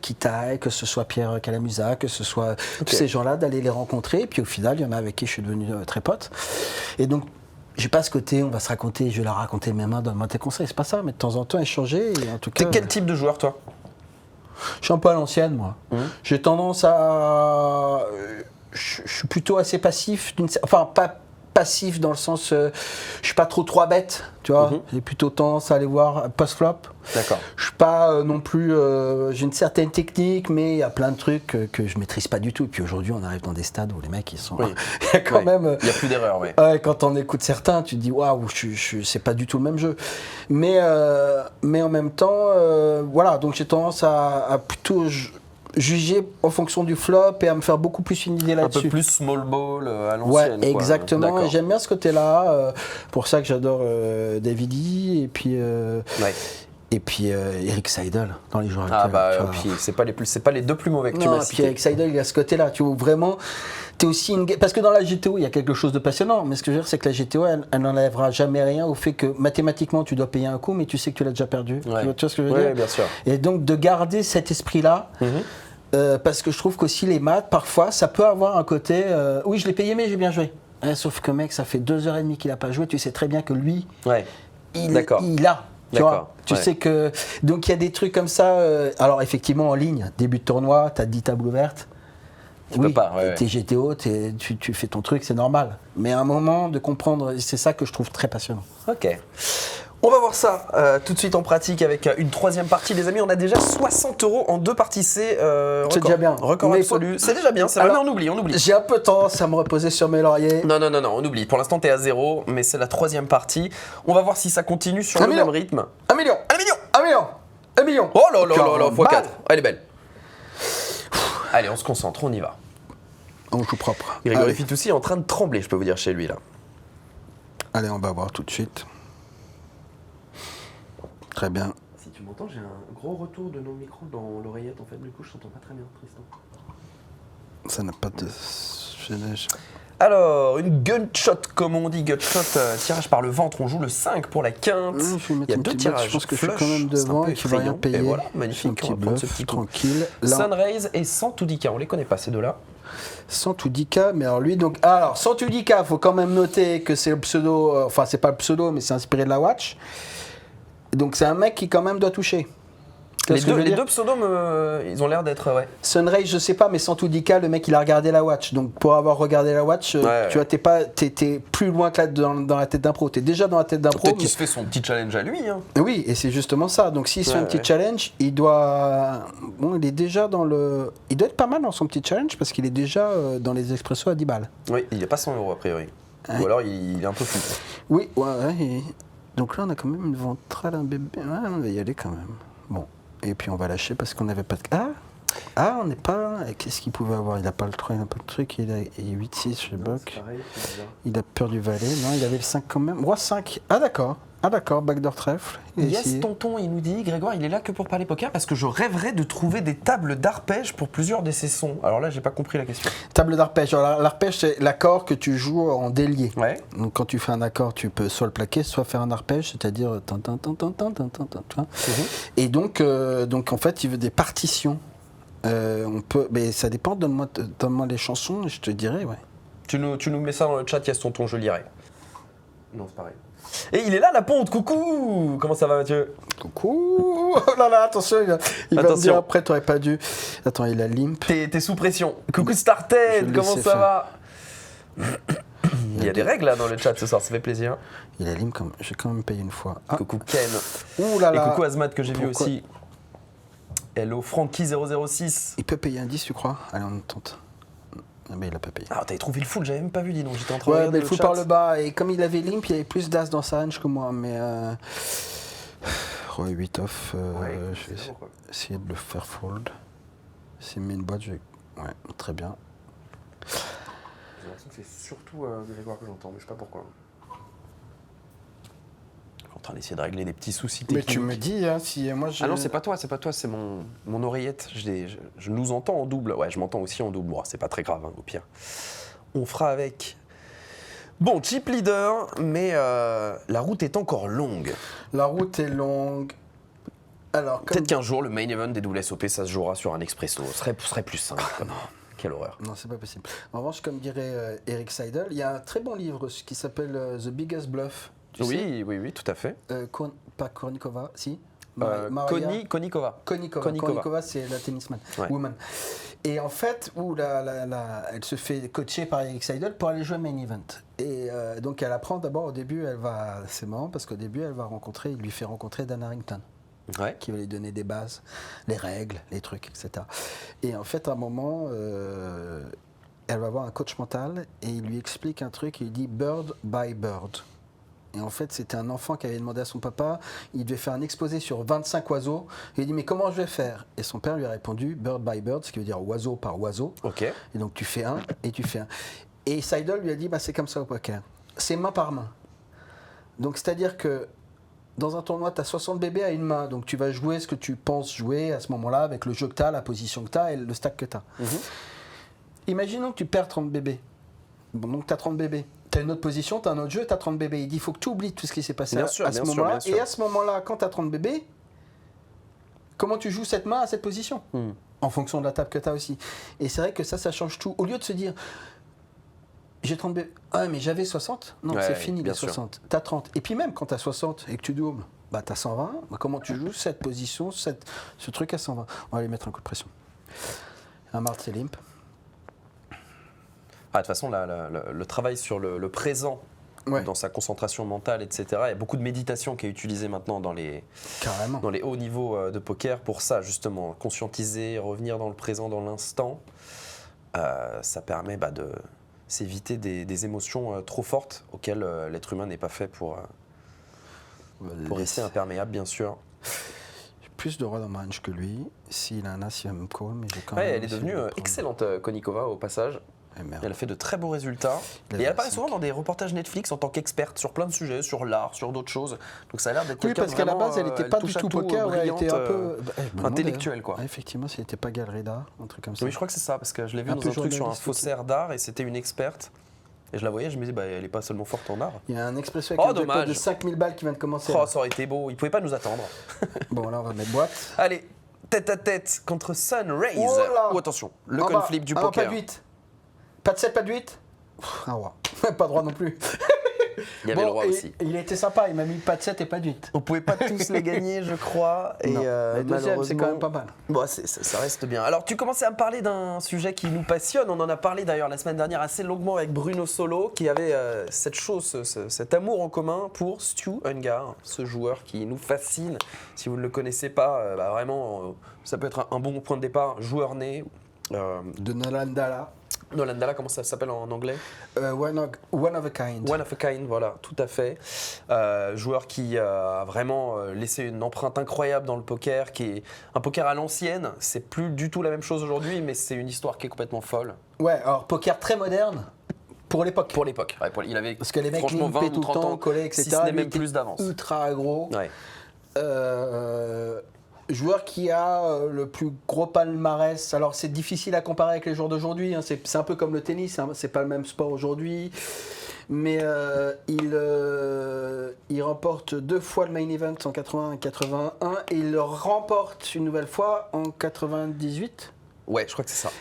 Kitaï, que ce soit Pierre Calamusa, que ce soit tous ces gens-là, d'aller les rencontrer. Et puis au final, il y en a avec qui je suis devenu très pote. Et donc, j'ai pas ce côté, on va se raconter, je vais leur raconter mes mains, donne-moi tes conseils, c'est pas ça, mais de temps en temps échanger. Et en tout cas, T'es quel type de joueur, toi? je suis un peu à l'ancienne, moi. J'ai tendance à. Je suis plutôt assez passif, enfin, pas passif dans le sens. Je suis pas trop 3 bêtes, tu vois. J'ai plutôt tendance à aller voir post-flop. D'accord. Je suis pas non plus. J'ai une certaine technique, mais il y a plein de trucs que je maîtrise pas du tout. Et puis aujourd'hui, on arrive dans des stades où les mecs, ils sont. Oui. Il y a quand même. Il n'y a plus d'erreur, oui. Ouais, quand on écoute certains, tu te dis waouh, c'est pas du tout le même jeu. Mais en même temps, voilà, donc j'ai tendance à plutôt juger en fonction du flop et à me faire beaucoup plus une idée là-dessus. Un peu plus small ball à Ouais, l'ancienne. exactement. D'accord. Et j'aime bien ce côté-là. Pour ça que j'adore David E. Et puis Eric Seidel dans les joueurs Ah actuels. puis c'est pas les deux plus mauvais que tu Non, m'as puis cités. Eric Seidel, il y a ce côté-là. Tu vois, vraiment, t'es aussi parce que dans la GTO, il y a quelque chose de passionnant. Mais ce que je veux dire, c'est que la GTO, elle n'enlèvera jamais rien au fait que mathématiquement, tu dois payer un coup, mais tu sais que tu l'as déjà perdu. Ouais. Tu vois ce que je veux dire? Oui, bien sûr. Et donc, de garder cet esprit-là. Parce que je trouve qu'aussi les maths, parfois, ça peut avoir un côté oui, je l'ai payé, mais j'ai bien joué. Sauf que, mec, ça fait 2h30 qu'il n'a pas joué. Tu sais très bien que lui, il a. Tu vois, tu sais que. Donc, il y a des trucs comme ça. Alors, effectivement, en ligne, début de tournoi, tu as 10 tables ouvertes. Tu peux pas. T'es GTO, tu fais ton truc, c'est normal. Mais à un moment, de comprendre, c'est ça que je trouve très passionnant. Ok. On va voir ça tout de suite en pratique avec une troisième partie, les amis. On a déjà 60 € en 2 parties. C'est déjà bien. Record absolu. C'est déjà bien. C'est vrai, mais on oublie. J'ai un peu tendance à me reposer sur mes lauriers. Non, on oublie. Pour l'instant, t'es à 0, mais c'est la troisième partie. On va voir si ça continue sur le même rythme. 1 million. 1 million. 1 million. 1 million. Oh là là là là, x4. Elle est belle. Allez, on se concentre, on y va. On joue propre. Grégory Fitoussi est en train de trembler, je peux vous dire, chez lui, là. Allez, on va voir tout de suite. Très bien. Si tu m'entends, j'ai un gros retour de nos micros dans l'oreillette, en fait. Du coup, je t'entends pas très bien, Tristan. Ça n'a pas de... Alors, une gunshot, comme on dit, gunshot, tirage par le ventre. On joue le 5 pour la quinte. Il y a 2 tirages. Je pense que je suis quand même devant et qu'il va rien payer. Et voilà, magnifique. On va prendre ce petit coup. Tranquille. Sunraise et Santudika, on les connaît pas, ces deux-là. Santudika, mais alors lui, donc. Alors, Santudika, faut quand même noter que c'est le pseudo. Enfin, c'est pas le pseudo, mais c'est inspiré de la Watch. Donc, c'est un mec qui, quand même, doit toucher. Les deux pseudos, ils ont l'air d'être. Ouais. Sunray, je sais pas, mais Santudika, le mec, il a regardé la Watch. Donc, pour avoir regardé la Watch, tu vois, t'es plus loin que là dans la tête d'un pro. T'es déjà dans la tête d'un pro. Peut-être qu'il se fait son petit challenge à lui. Hein. Oui, et c'est justement ça. Donc, s'il se fait un petit challenge, il doit. Bon, il est déjà dans le. Il doit être pas mal dans son petit challenge parce qu'il est déjà dans les expressos à 10 balles. Oui, il n'est pas 100 € a priori. Ou alors il est un peu fou. Oui, ouais. Donc là, on a quand même une ventrale, un bébé. Ouais, on va y aller quand même. Bon. Et puis on va lâcher parce qu'on n'avait pas de... on n'est pas... Qu'est-ce qu'il pouvait avoir? Il n'a pas le 3, il n'a pas le truc, il a 8-6 chez Bock. Il a peur du valet, non, il avait le 5 quand même. Roi 5, d'accord, backdoor trèfle. Yes, tonton, il nous dit, Grégoire, il est là que pour parler poker parce que je rêverais de trouver des tables d'arpège pour plusieurs de ses sons. Alors là, j'ai pas compris la question. Table d'arpège, alors l'arpège, c'est l'accord que tu joues en délié. Ouais. Donc quand tu fais un accord, tu peux soit le plaquer, soit faire un arpège, c'est-à-dire... Et donc en fait, il veut des partitions. On peut... Mais ça dépend, donne-moi les chansons et je te dirai, ouais. Tu nous mets ça dans le chat, yes, tonton, je lirai. Non, c'est pareil. Et il est là, la ponte, coucou. Comment ça va, Mathieu? Coucou. Oh là là, attention, il va me dire après, t'aurais pas dû... Attends, il a limp. T'es sous pression. Coucou Started, comment ça va? Il y a des règles là dans le chat ce soir, ça fait plaisir. Il a limp, comme... j'ai quand même payé une fois. Coucou Ken. Ouh là là. Et coucou Azmat que j'ai vu aussi. Hello Frankie006. Il peut payer un 10, tu crois? Allez, on tente. Mais il a pas payé. Ah, t'avais trouvé le full, j'avais même pas vu, dis donc. J'étais en train de regarder. regarder Le full par le bas. Et comme il avait limp, il avait plus d'as dans sa range que moi. Mais. Roi 8 off. Je vais essayer de le faire fold. S'il met une boîte, je vais. Ouais, très bien. J'ai l'impression que c'est surtout Grégoire que j'entends, mais je sais pas pourquoi. En train d'essayer de régler des petits soucis techniques. Mais tu me dis, hein, si moi je... Ah non, c'est pas toi, c'est mon oreillette. Je nous entends en double. Ouais, je m'entends aussi en double. Bon, c'est pas très grave, hein, au pire. On fera avec. Bon, cheap leader, mais la route est encore longue. La route est longue. Alors, Peut-être qu'un jour, le main event des WSOP, ça se jouera sur un expresso. Ce serait plus simple. Quelle horreur. Non, c'est pas possible. En revanche, comme dirait Eric Seidel, il y a un très bon livre qui s'appelle The Biggest Bluff. Tu sais Oui, tout à fait. Pas Kornikova, si. Konikova. Konikova, c'est la tennisman, woman. Et en fait, elle se fait coacher par Eric Seidel pour aller jouer main event. Et donc elle apprend d'abord au début, c'est marrant parce qu'au début il lui fait rencontrer Dan Harrington. Ouais. Qui va lui donner des bases, les règles, les trucs, etc. Et en fait, à un moment, elle va voir un coach mental et il lui explique un truc, il dit « bird by bird ». Et en fait, c'était un enfant qui avait demandé à son papa, il devait faire un exposé sur 25 oiseaux. Et il dit, mais comment je vais faire? Et son père lui a répondu, bird by bird, ce qui veut dire oiseau par oiseau. Ok. Et donc tu fais un et tu fais un. Et Seidel lui a dit, bah, c'est comme ça au poker. C'est main par main. Donc c'est-à-dire que dans un tournoi, tu as 60 bébés à une main. Donc tu vas jouer ce que tu penses jouer à ce moment-là, avec le jeu que tu as, la position que tu as et le stack que tu as. Imaginons que tu perds 30 bébés. Bon, donc tu as 30 bébés. Tu as une autre position, tu as un autre jeu, tu as 30 bébés. Il dit il faut que tu oublies tout ce qui s'est passé à ce moment-là. Et à ce moment-là, quand tu as 30 bébés, comment tu joues cette main à cette position en fonction de la table que tu as aussi. Et c'est vrai que ça change tout. Au lieu de se dire j'ai 30 bébés, ah mais j'avais 60, non, c'est fini les 60. Tu as 30. Et puis même quand tu as 60 et que tu doubles, bah, tu as 120. Bah, comment tu joues cette position, ce truc à 120? On va lui mettre un coup de pression. Un Marty Limp. De toute façon, le travail sur le présent, dans sa concentration mentale, etc. Il y a beaucoup de méditation qui est utilisée maintenant dans les hauts niveaux de poker pour ça, justement. Conscientiser, revenir dans le présent, dans l'instant. Ça permet de s'éviter des émotions trop fortes auxquelles l'être humain n'est pas fait pour rester imperméable, bien sûr. J'ai plus de rois dans ma range que lui. S'il a un as, il va me call, mais j'ai quand même... Elle est devenue excellente, Konikova, au passage. Elle a fait de très beaux résultats. Et elle apparaît souvent dans des reportages Netflix en tant qu'experte sur plein de sujets, sur l'art, sur d'autres choses. Donc ça a l'air d'être quelqu'un parce qu'à la base, elle n'était pas du tout poker, elle était un peu intellectuelle, quoi. Effectivement, si elle n'était pas galerie d'art, un truc comme ça. Oui, je crois que c'est ça, parce que je l'ai vu dans un truc sur un faussaire d'art et c'était une experte. Et je la voyais, je me disais, elle n'est pas seulement forte en art. Il y a un expresso avec un jackpot de 5000 balles qui vient de commencer. Oh, ça aurait été beau, il ne pouvait pas nous attendre. Bon, là, on va mettre boîte. Allez, tête à tête contre Sun Rays. Oh, attention, le coin flip du poker. Pas de 8. Pas de 7, pas de 8. Un roi. Pas de roi non plus. Il y avait le roi aussi. Il était sympa, il m'a mis pas de 7 et pas de 8. On pouvait pas tous les gagner, je crois. Et le deuxième, c'est quand même pas mal. Bon, ça reste bien. Alors, tu commençais à me parler d'un sujet qui nous passionne. On en a parlé d'ailleurs la semaine dernière assez longuement avec Bruno Solo, qui avait cet amour en commun pour Stu Ungar, ce joueur qui nous fascine. Si vous ne le connaissez pas, vraiment, ça peut être un bon point de départ. Joueur né. De Nolan Dalla. Nolan Dalla, comment ça s'appelle en anglais? One of a Kind. One of a Kind, voilà, tout à fait. Joueur qui a vraiment laissé une empreinte incroyable dans le poker, qui est un poker à l'ancienne. C'est plus du tout la même chose aujourd'hui, mais c'est une histoire qui est complètement folle. Ouais, alors poker très moderne. Pour l'époque. Pour l'époque. Ouais, parce que les mecs limpaient tout le temps, collaient, etc. Si ce n'est même plus d'avance. Ultra aggro. Ouais. Joueur qui a le plus gros palmarès. Alors c'est difficile à comparer avec les joueurs d'aujourd'hui. Hein. C'est un peu comme le tennis. Hein. C'est pas le même sport aujourd'hui. Mais il remporte 2 fois le main event en 81 et 81 et il le remporte une nouvelle fois en 98. Ouais, je crois que c'est ça.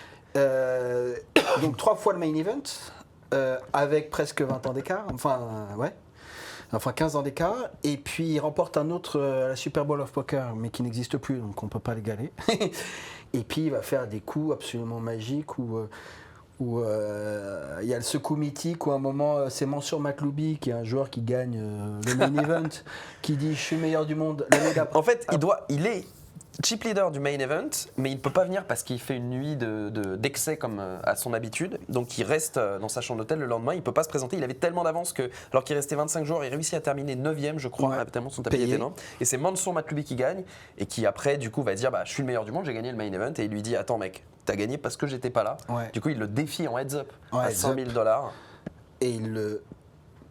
Donc 3 fois le main event avec presque 20 ans d'écart. Enfin 15 ans d'écart, et puis il remporte un autre à la Super Bowl of Poker, mais qui n'existe plus, donc on ne peut pas l'égaler. Et puis il va faire des coups absolument magiques où il y a ce coup mythique où à un moment c'est Mansour Makhloubi, qui est un joueur qui gagne le main event, qui dit je suis meilleur du monde. En fait, il est chip leader du main event, mais il ne peut pas venir parce qu'il fait une nuit d'excès comme à son habitude. Donc il reste dans sa chambre d'hôtel le lendemain, il ne peut pas se présenter. Il avait tellement d'avance que, alors qu'il restait 25 jours, il réussit à terminer 9e, je crois, tellement son tapis était énorme. Et c'est Mansour Makhloubi qui gagne et qui après, du coup, va dire je suis le meilleur du monde, j'ai gagné le main event. Et il lui dit attends, mec, t'as gagné parce que j'étais pas là. Ouais. Du coup, il le défie en heads up à $100 000. Et il le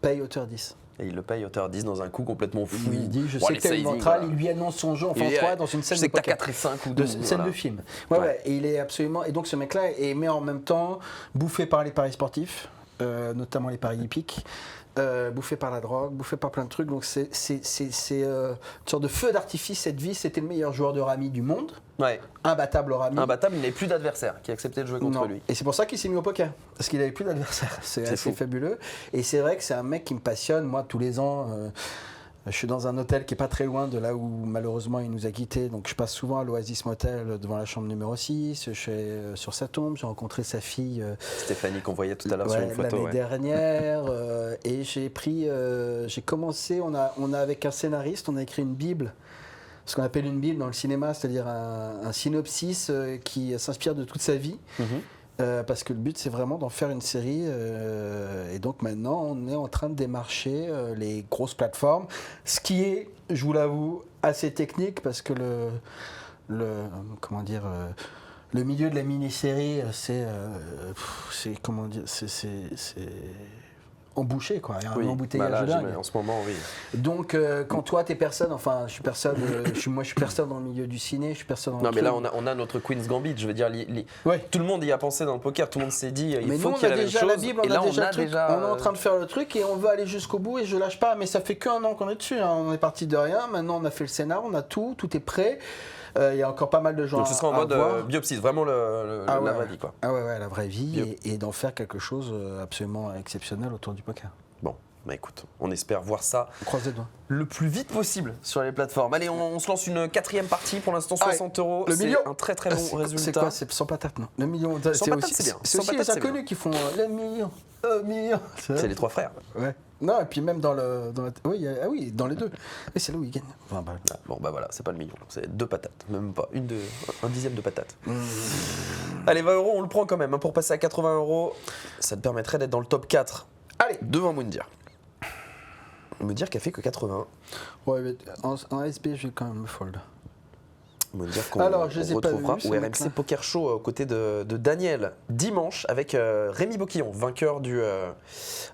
paye hauteur 10. Et il le paye hauteur 10 dans un coup complètement fou. Il dit je sais que t'as une ventrale, il lui annonce son jeu en France dans une scène de poker. 4 et 5 ou 12. Scène de film. Ouais. Et il est absolument. Et donc ce mec-là est mais en même temps bouffé par les paris sportifs. notamment les paris hippiques, bouffé par la drogue, bouffé par plein de trucs. Donc c'est une sorte de feu d'artifice. Cette vie, c'était le meilleur joueur de rami du monde. Ouais. Imbattable au rami. Imbattable, il n'avait plus d'adversaire qui acceptait de jouer contre Non. lui. Et c'est pour ça qu'il s'est mis au poker, parce qu'il n'avait plus d'adversaire. C'est assez fou. fabuleux. Et c'est vrai que c'est un mec qui me passionne. Moi, tous les ans, je suis dans un hôtel qui est pas très loin de là où malheureusement il nous a quittés. Donc je passe souvent à l'Oasis Motel devant la chambre numéro 6. Je suis sur sa tombe, j'ai rencontré sa fille Stéphanie qu'on voyait tout à l'heure sur une photo. l'année dernière. Et j'ai commencé, on a avec un scénariste, on a écrit une Bible. Ce qu'on appelle une Bible dans le cinéma, c'est-à-dire un synopsis qui s'inspire de toute sa vie. Parce que le but, c'est vraiment d'en faire une série. Et donc maintenant, on est en train de démarcher les grosses plateformes. Ce qui est, je vous l'avoue, assez technique parce que comment dire, le milieu de la mini-série, c'est comment dire, c'est embouché, quoi. Il y a un embouteillage dingue. En ce moment, oui. Donc, quand toi, t'es personne, enfin, je suis personne dans le milieu du ciné, je suis personne dans le Non, mais là, truc. on a notre Queen's Gambit. Je veux dire, Ouais. tout le monde y a pensé dans le poker. Tout le monde s'est dit, il Mais faut nous, qu'il y ait on a la même déjà chose. la Bible, Et là, on a le truc. déjà. On est en train de faire le truc et on veut aller jusqu'au bout et je lâche pas. Mais ça fait qu'un an qu'on est dessus. Hein. On est parti de rien. Maintenant, on a fait le scénar, on a tout est prêt. Il y a encore pas mal de gens Donc, ce sera en à mode voir. biopsie, vraiment la ouais. vraie vie, quoi. Ah ouais, la vraie vie et d'en faire quelque chose absolument exceptionnel autour du poker. Bon, bah écoute, on espère voir ça On croise les doigts. le plus vite possible sur les plateformes. Allez, on se lance une 4e partie. Pour l'instant, 60 €. Le million. C'est un très très bon résultat. C'est quoi? C'est sans patate, non? Le million. Sans patate, c'est bien. C'est Sans aussi patate, les c'est bien. inconnus qui font le million. Million. C'est les 3 frères. Ouais. Non, et puis même dans oui, dans les deux. Et c'est là où ils gagnent. Enfin, bah, Ah, bon, bah voilà, c'est pas le million. C'est 2 patates. Même pas. Un dixième de patate. Allez, 20 €, on le prend quand même. Hein, pour passer à 80 €, ça te permettrait d'être dans le top 4. Allez. Devant Moundir. Moundir qui a fait que 80. Ouais, mais en SB, je vais quand même me fold. Moundir qu'on Alors, je les ai pas retrouvera vus, ces au mecs-là. RMC Poker Show aux côtés de Daniel dimanche avec Rémi Boquillon, vainqueur du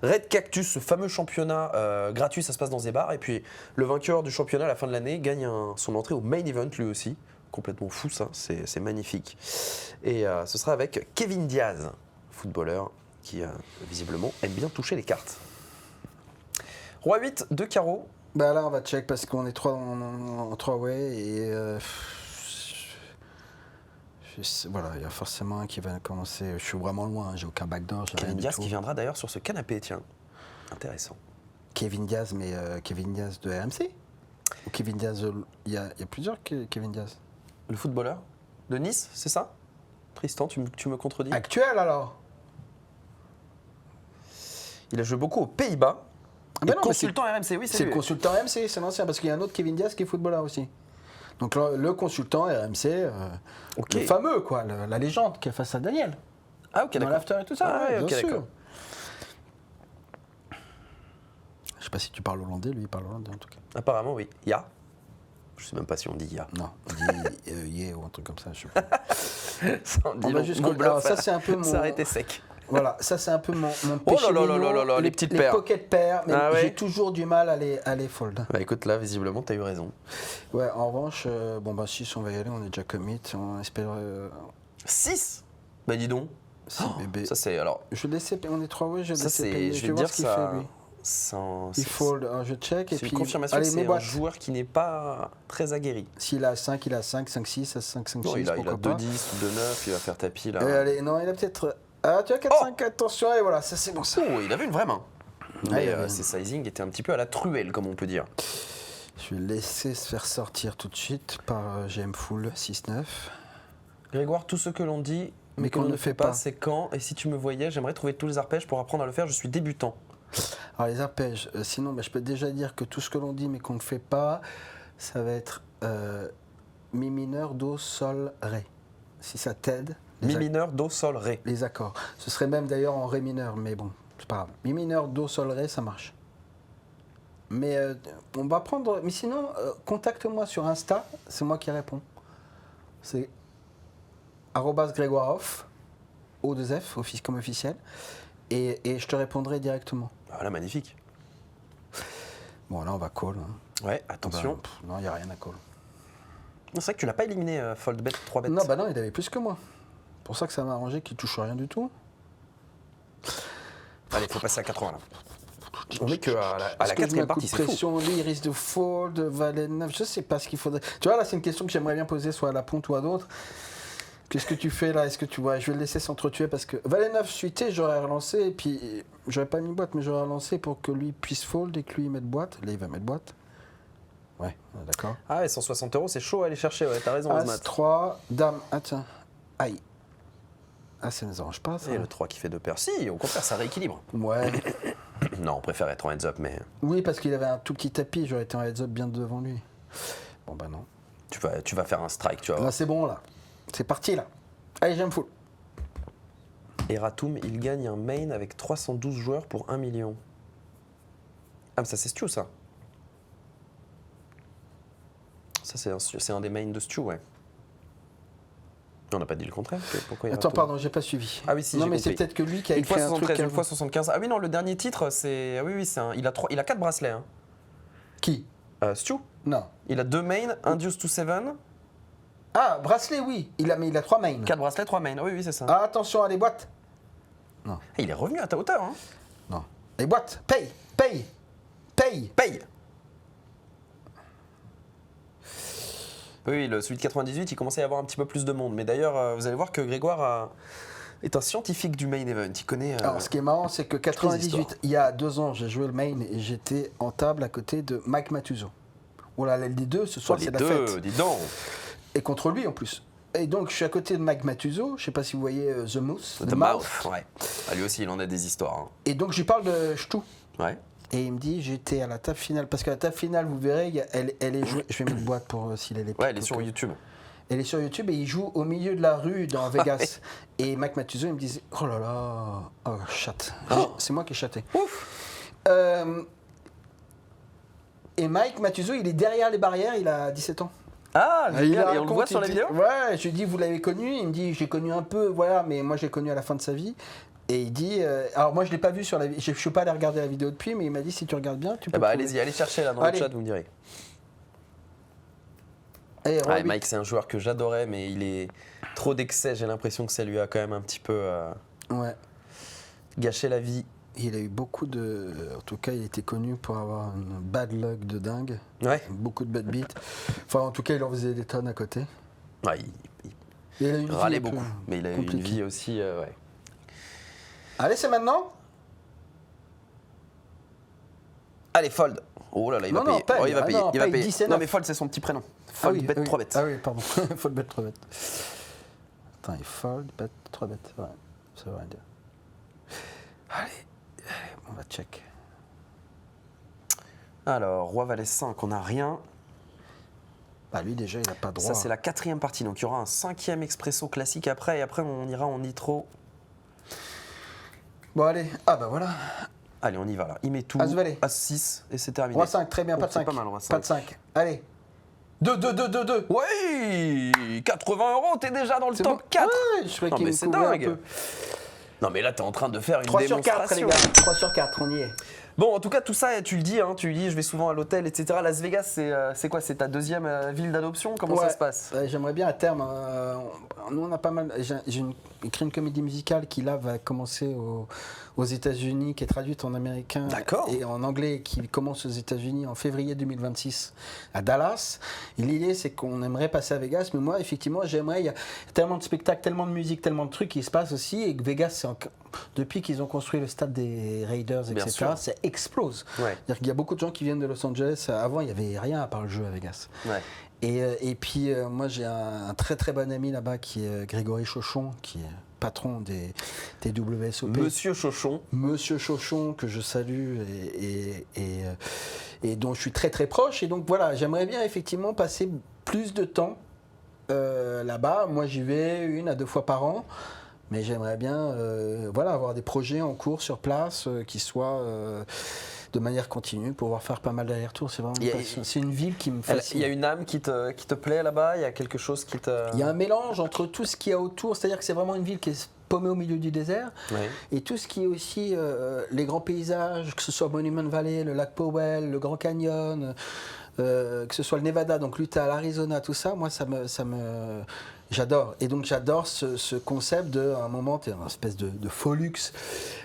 Red Cactus, ce fameux championnat gratuit, ça se passe dans des bars. Et puis le vainqueur du championnat à la fin de l'année gagne son entrée au main event lui aussi. Complètement fou ça, c'est magnifique. Et ce sera avec Kevin Diaz, footballeur qui visiblement aime bien toucher les cartes. Roi 8 de carreau. Bah là, on va check parce qu'on est 3 en 3 way et voilà, il y a forcément un qui va commencer. Je suis vraiment loin, j'ai aucun backdoor. J'ai rien Kevin du Diaz tout. qui viendra d'ailleurs sur ce canapé, tiens. Intéressant. Kevin Diaz, mais Kevin Diaz de RMC ou Kevin Diaz, il y a plusieurs Kevin Diaz. Le footballeur de Nice, c'est ça? Tristan, tu me contredis? Actuel alors? Il a joué beaucoup aux Pays-Bas. Ah bah Et non, mais consultant RMC, oui, c'est c'est le lui. consultant RMC, c'est l'ancien, parce qu'il y a un autre Kevin Diaz qui est footballeur aussi. Donc le consultant RMC, Ok. le fameux, quoi, la légende qui est face à Daniel. Ah ok, Dans d'accord. l'after et tout ça, Ah ouais, ouais, ok, bien sûr. d'accord. Je sais pas si tu parles hollandais, lui il parle hollandais en tout cas. Apparemment, oui. Ya. Je sais même pas si on dit ya. Non, il dit yeah ou un truc comme ça, je sais pas. Ça, on dit On va mon- jusqu'au- mon bluff, alors, ça, c'est un peu mon- Ça a été sec. Voilà, ça c'est un peu mon Oh péché là là là mignon, là là, les petites paires. pocket paires, mais Ah ouais. j'ai toujours du mal à les fold. Bah écoute, là, visiblement, t'as eu raison. Ouais, en revanche, bon bah 6 on va y aller, on est déjà commit, on espère... 6. Bah dis donc. si bébé. Ça c'est alors. Je laissais, on est 3 ouais, je Ça laissais c'est. payer, Je vais vais te voir dire ce qu'il ça. fait lui. Sans- Il c'est- fold, alors je check et C'est puis... une confirmation. Allez, C'est mes un boîtes. joueur qui n'est pas très aguerri. S'il a 5, il a 5, 5, 6, 5, 5, 6, Non, il a pourquoi 2 pas. 10 ou 2 9. Il va faire tapis là. Allez, non, il a peut-être... Ah, tu as 4, 5, attention, et voilà, ça c'est bon ça. Oh, il avait une vraie main. il Mais avait une- ses sizing étaient un petit peu à la truelle, comme on peut dire. Je vais laisser se faire sortir tout de suite par GM Full 6-9. Grégoire, tout ce que l'on dit, mais qu'on ne fait pas, c'est quand. Et si tu me voyais, j'aimerais trouver tous les arpèges pour apprendre à le faire. Je suis débutant. Alors les arpèges, sinon bah, je peux déjà dire que tout ce que l'on dit mais qu'on ne fait pas, ça va être Mi mineur, Do, Sol, Ré. Si ça t'aide, Mi mineur, Do, Sol, Ré. les accords. Ce serait même d'ailleurs en Ré mineur, mais bon, c'est pas grave. Mi mineur, Do, Sol, Ré, ça marche. Mais on va prendre... Mais sinon, contacte-moi sur Insta, c'est moi qui réponds. C'est @Grégoireoff, O2F, office comme officiel, et je te répondrai directement. Voilà, magnifique. Bon, là, on va call. Hein. Ouais, attention. Bah, non, il n'y a rien à call. C'est vrai que tu l'as pas éliminé, fold bet, 3 bêtes. Non, bah non, il avait plus que moi. C'est pour ça que ça m'a arrangé qu'il touche rien du tout. Allez, faut passer à 80 là. On est qu'à la Est-ce que je mets un 4e coup partie, de c'est fou. pression, lui, il risque de fold, valet 9, je sais pas ce qu'il faudrait. Tu vois, là, c'est une question que j'aimerais bien poser soit à la Ponte ou à d'autres. Qu'est-ce que tu fais là? Est-ce que tu vois? Je vais le laisser s'entretuer parce que valet 9 suité, j'aurais relancé et puis j'aurais pas mis boîte, mais j'aurais relancé pour que lui puisse fold et que lui mette boîte. Là, il va mettre boîte. Ouais, d'accord. Ah ouais, 160 €, c'est chaud à aller chercher, ouais, t'as raison, As, Osmat. 3, dame, ah tiens, aïe. Ah, ça ne nous arrange pas ça. Et le 3 qui fait 2 paires. Si, au contraire, ça rééquilibre. Ouais. Non, on préfère être en heads up, mais Oui, parce qu'il avait un tout petit tapis, j'aurais été en heads up bien devant lui. Bon, bah non. tu vas faire un strike, tu vois. Là, c'est bon, là. C'est parti, là. Allez, j'aime full. Eratum, il gagne un main avec 312 joueurs pour 1 million. Ah, mais ça, c'est Stu, ça. Ça, c'est un des mains de Stu, ouais. On n'a pas dit le contraire. Pourquoi Attends, pardon, j'ai pas suivi. Ah oui, si, non, j'ai mais c'est compris. peut-être que lui qui a Une écrit fois un 73, truc. une fois 75. Ah oui, non, le dernier titre, c'est. Ah oui, oui, il a 4 bracelets. Hein. Qui? Stu, Non. il a 2 mains, un Deuce to 7, Ah, bracelet, oui. Mais il a 3 mains. 4 bracelets, 3 mains. Oui, oui, c'est ça. Ah, attention à les boîtes. Et il est revenu à ta hauteur, hein. Non. Les boîtes, paye, paye, paye. Paye. Oui, celui de 98, il commençait à y avoir un petit peu plus de monde. Mais d'ailleurs, vous allez voir que Grégoire est un scientifique du main event. Il connaît. Alors, ce qui est marrant, c'est que histoires. 98, il y a 2 ans, j'ai joué le main et j'étais en table à côté de Mike Matuso. Oh là, LD2, ce soir, les c'est la deux, fête. dis donc. Et contre lui, en plus. Et donc, je suis à côté de Mike Matuso. Je sais pas si vous voyez The Moose. The Mouth. Ouais. Ah, lui aussi, il en a des histoires. Hein. Et donc, je lui parle de Ch'tou. Ouais. Et il me dit, j'étais à la table finale. Parce que la table finale, vous verrez, elle est jouée. Je vais mettre boîte pour s'il est les Ouais, elle est sur YouTube. Elle est sur YouTube et il joue au milieu de la rue dans Vegas. Et Mike Matuso, il me disait, oh là là, oh, chatte. Oh. C'est moi qui ai chatté. Ouf. Et Mike Matuso, il est derrière les barrières, il a 17 ans. Ah, Il génial. Et on le raconte, voit sur il la dit- vidéo. Ouais, je lui dis, vous l'avez connu? Il me dit, j'ai connu un peu, voilà, mais moi j'ai connu à la fin de sa vie. Et il dit, alors moi je l'ai pas vu sur la vidéo, je suis pas allé regarder la vidéo depuis, mais il m'a dit, si tu regardes bien, tu peux. Eh bah, trouver. allez-y, allez chercher là dans Allez. le chat, vous me direz. Et Ouais, Robbie- Mike, c'est un joueur que j'adorais, mais il est trop d'excès. J'ai l'impression que ça lui a quand même un petit peu Ouais. gâché la vie. Il a eu beaucoup de. En tout cas, il était connu pour avoir une bad luck de dingue. Ouais. Beaucoup de bad beats. Enfin, en tout cas, il en faisait des tonnes à côté. Ouais, Et il a eu une il vie râlait un peu beaucoup. Mais il a eu une compliquée. vie aussi. Ouais. Allez, c'est maintenant? Allez, fold. Oh là là, il va Non, non, payer. paye. Oh, il va Ah payer. non, il va paye payer. 10 et Non, 9. mais fold, c'est son petit prénom. Ah Fold, oui, bet, oui. 3 bêtes. Ah oui, pardon. Fold bet, 3 bêtes. Attends, il fold, bet, 3 bêtes. Ouais, ça veut rien dire. Allez, on va check. Alors, Roi Valet 5, on n'a rien. Bah, lui, déjà, il n'a pas droit. Ça, c'est la 4e partie. Donc, il y aura un 5e expresso classique après. Et après, on ira en nitro. Bon, allez. Ah, bah voilà. Allez, on y va là. Il met tout. As valet. As 6 et c'est terminé. Roi 5, très bien, Oh, pas de c'est 5. pas mal, Roi 5. Pas de 5. Allez. 2, 2, 2, 2, 2. Oui 80 €, t'es déjà dans le C'est top bon. 4. Ouais, je croyais Non, qu'il mais me c'est couvrait un dingue. peu. Non, mais là, t'es en train de faire une 3 sur 4, les démonstration. gars. 3 sur 4, on y est. Bon, en tout cas, tout ça, tu le dis, je vais souvent à l'hôtel, etc. Las Vegas, c'est quoi? C'est ta 2e ville d'adoption? Comment ça Ouais. se passe? J'aimerais bien à terme. Nous, on a pas mal. J'ai écrit une comédie musicale qui là va commencer aux États-Unis, qui est traduite en américain D'accord. et en anglais, qui commence aux États-Unis en février 2026 à Dallas. Et l'idée, c'est qu'on aimerait passer à Vegas, mais moi, effectivement, j'aimerais. Il y a tellement de spectacles, tellement de musique, tellement de trucs qui se passent aussi, et que Vegas, depuis qu'ils ont construit le stade des Raiders, Bien etc., sûr. ça explose. Ouais. C'est-à-dire qu'il y a beaucoup de gens qui viennent de Los Angeles. Avant, il n'y avait rien à part le jeu à Vegas. Ouais. Et puis, moi, j'ai un très très bon ami là-bas qui est Grégory Chauchon, qui est patron des WSOP. Monsieur Chauchon. Monsieur Chauchon, que je salue et dont je suis très très proche. Et donc voilà, j'aimerais bien effectivement passer plus de temps là-bas. Moi, j'y vais 1 à 2 fois par an. Mais j'aimerais bien voilà, avoir des projets en cours sur place qui soient de manière continue, pouvoir faire pas mal d'allers-retours. C'est vraiment c'est une ville qui me Il fascine. y a une âme qui te plaît là-bas? Il y a quelque chose qui te... Il y a un mélange entre tout ce qu'il y a autour, c'est-à-dire que c'est vraiment une ville qui est paumée au milieu du désert, Ouais. et tout ce qui est aussi les grands paysages, que ce soit Monument Valley, le lac Powell, le Grand Canyon, que ce soit le Nevada, donc l'Utah, l'Arizona, tout ça, moi J'adore. Et donc j'adore ce concept de, à un moment, tu es une espèce de faux luxe,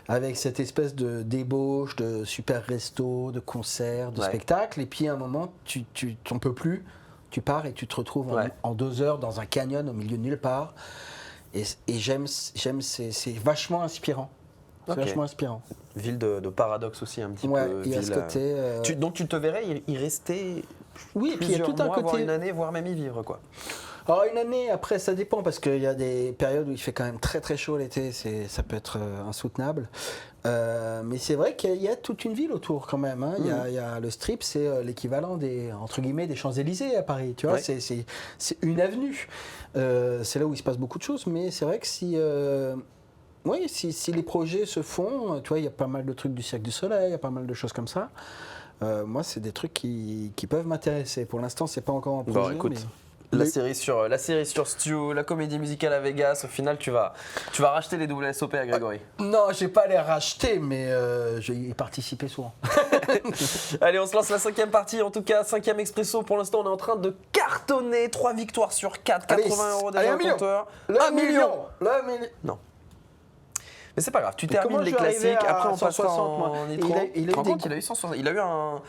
avec cette espèce de débauche, de super resto, de concert, de spectacle. Et puis à un moment, tu t'en peux plus, tu pars et tu te retrouves en 2 heures dans un canyon au milieu de nulle part. Et j'aime, c'est vachement inspirant. C'est vachement inspirant. Ville de paradoxe aussi, un petit peu. Il y a ce côté. Donc tu te verrais y rester oui, et puis il y a tout un côté. Voire une année, voire même y vivre, quoi. Alors une année, après ça dépend parce qu'il y a des périodes où il fait quand même très très chaud l'été, ça peut être insoutenable. Mais c'est vrai qu'il y a toute une ville autour quand même. Hein. Il y a le Strip, c'est l'équivalent des entre guillemets des Champs-Élysées à Paris. Tu vois, c'est une avenue. C'est là où il se passe beaucoup de choses. Mais c'est vrai que si les projets se font, tu vois, il y a pas mal de trucs du Cirque du Soleil, il y a pas mal de choses comme ça. Moi, c'est des trucs qui peuvent m'intéresser. Pour l'instant, c'est pas encore un projet. Bon, écoute. La série sur Stu, la comédie musicale à Vegas, au final tu vas racheter les WSOP à Grégory. Non, je vais pas les racheter, mais je vais y participer souvent. Allez, on se lance la 5e partie, en tout cas 5e Expresso. Pour l'instant, on est en train de cartonner, 3 victoires sur 4, 80 € déjà au compteur. 1 million. Non. Mais c'est pas grave, tu termines les classiques, après on passe en nitro. Il a eu 160. Il a eu un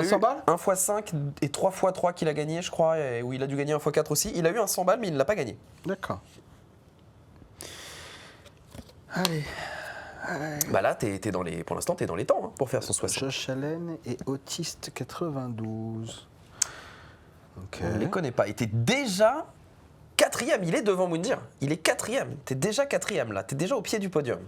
100 balles 1x5 et 3x3 qu'il a gagné, je crois, et où il a dû gagner 1x4 aussi. Il a eu un 100 balles, mais il ne l'a pas gagné. D'accord. Allez. Bah là, pour l'instant, t'es dans les temps pour faire 160. Josh Allen et Autiste 92. Okay. On ne les connaît pas. Et t'es déjà 4e, il est devant Moundir. Il est 4e. T'es déjà 4e là. T'es déjà au pied du podium.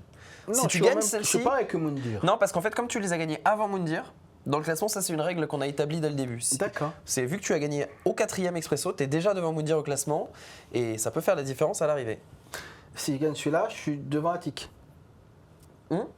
Non, si tu gagnes celle-ci. Je suis pas avec Moundir. Non, parce qu'en fait, comme tu les as gagnés avant Moundir, dans le classement, ça c'est une règle qu'on a établie dès le début. D'accord. C'est vu que tu as gagné au 4e Expresso, t'es déjà devant Moundir au classement et ça peut faire la différence à l'arrivée. Si je gagne celui-là, je suis devant Attic.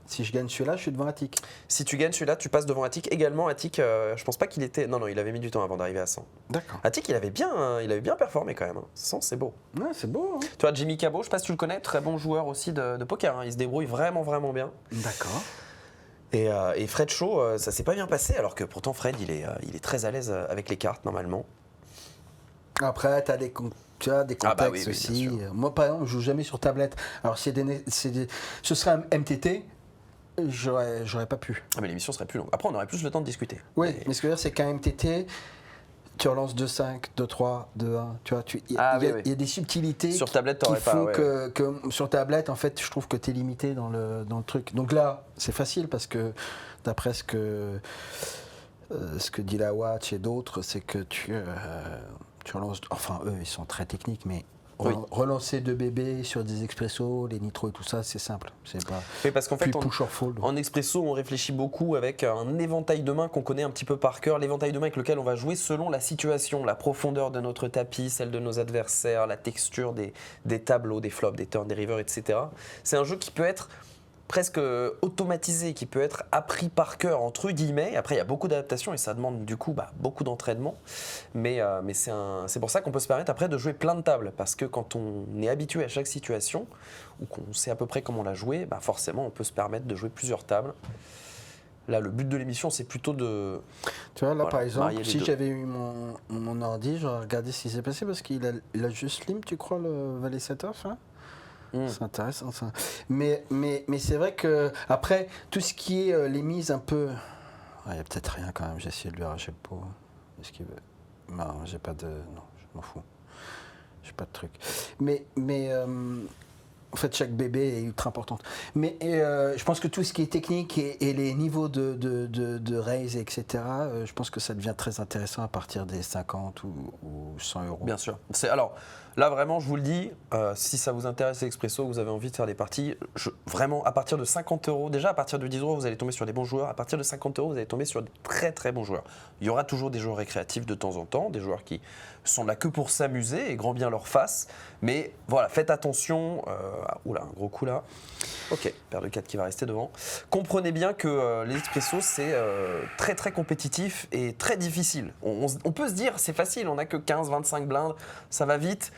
Si je gagne celui-là, je suis devant Attic. Si tu gagnes celui-là, tu passes devant Attic. Également, Attic, je pense pas qu'il était. Non, il avait mis du temps avant d'arriver à 100. D'accord. Attic, il avait bien performé quand même. 100, c'est beau. Ouais, c'est beau. Hein. Tu vois, Jimmy Cabot, je sais pas si tu le connais, très bon joueur aussi de poker. Hein. Il se débrouille vraiment, vraiment bien. D'accord. Et Fred Shaw, ça s'est pas bien passé, alors que pourtant Fred, il est très à l'aise avec les cartes normalement. Après, tu as des contextes aussi. Moi, par exemple, je joue jamais sur tablette. Alors, ce serait un MTT, j'aurais pas pu. Ah, mais l'émission serait plus longue. Après, on aurait plus le temps de discuter. Oui, mais ce que je veux dire, c'est qu'un MTT, tu relances 2-5, 2-3, 2-1. Tu vois, il y a des subtilités sur tablette, t'aurais pas. Que sur tablette, en fait, je trouve que tu es limité dans le truc. Donc là, c'est facile parce que d'après ce que dit la Watch et d'autres, c'est que tu relances. Enfin, eux, ils sont très techniques, mais. Relancer 2 bébés sur des expressos, les nitros et tout ça, c'est simple. C'est pas. Oui, parce qu'en fait, push or fold. En expresso, on réfléchit beaucoup avec un éventail de mains qu'on connaît un petit peu par cœur, l'éventail de mains avec lequel on va jouer selon la situation, la profondeur de notre tapis, celle de nos adversaires, la texture des tableaux, des flops, des turns, des rivers, etc. C'est un jeu qui peut être presque automatisé, qui peut être appris par cœur entre guillemets. Après, il y a beaucoup d'adaptations et ça demande du coup beaucoup d'entraînement. Mais c'est pour ça qu'on peut se permettre après de jouer plein de tables, parce que quand on est habitué à chaque situation ou qu'on sait à peu près comment la jouer, forcément on peut se permettre de jouer plusieurs tables. Là, le but de l'émission, c'est plutôt de. Tu vois, là par exemple, si j'avais eu mon ordi, j'aurais regardé ce qui s'est passé, parce qu'il a juste slim, tu crois, le Valet 7-off, hein. C'est intéressant ça. Mais c'est vrai que après tout ce qui est les mises un peu, il y a peut-être rien quand même. J'ai essayé de lui arracher le pot. Est-ce qu'il veut? Non, j'ai pas de. Non, je m'en fous. J'ai pas de truc. Mais en fait, chaque bébé est ultra importante. Mais je pense que tout ce qui est technique et les niveaux de raise, etc., je pense que ça devient très intéressant à partir des 50 ou 100 €. Bien sûr. Alors, là, vraiment, je vous le dis, si ça vous intéresse l'Expresso, vous avez envie de faire des parties, vraiment, à partir de 50 €, déjà à partir de 10 €, vous allez tomber sur des bons joueurs. À partir de 50 €, vous allez tomber sur des très très bons joueurs. Il y aura toujours des joueurs récréatifs de temps en temps, des joueurs qui sont là que pour s'amuser et grand bien leur face. Mais voilà, faites attention. Oula, un gros coup là. Ok, paire de 4 qui va rester devant. Comprenez bien que l'Expresso, c'est très très compétitif et très difficile. On peut se dire, c'est facile, on n'a que 15-25 blindes, ça va vite.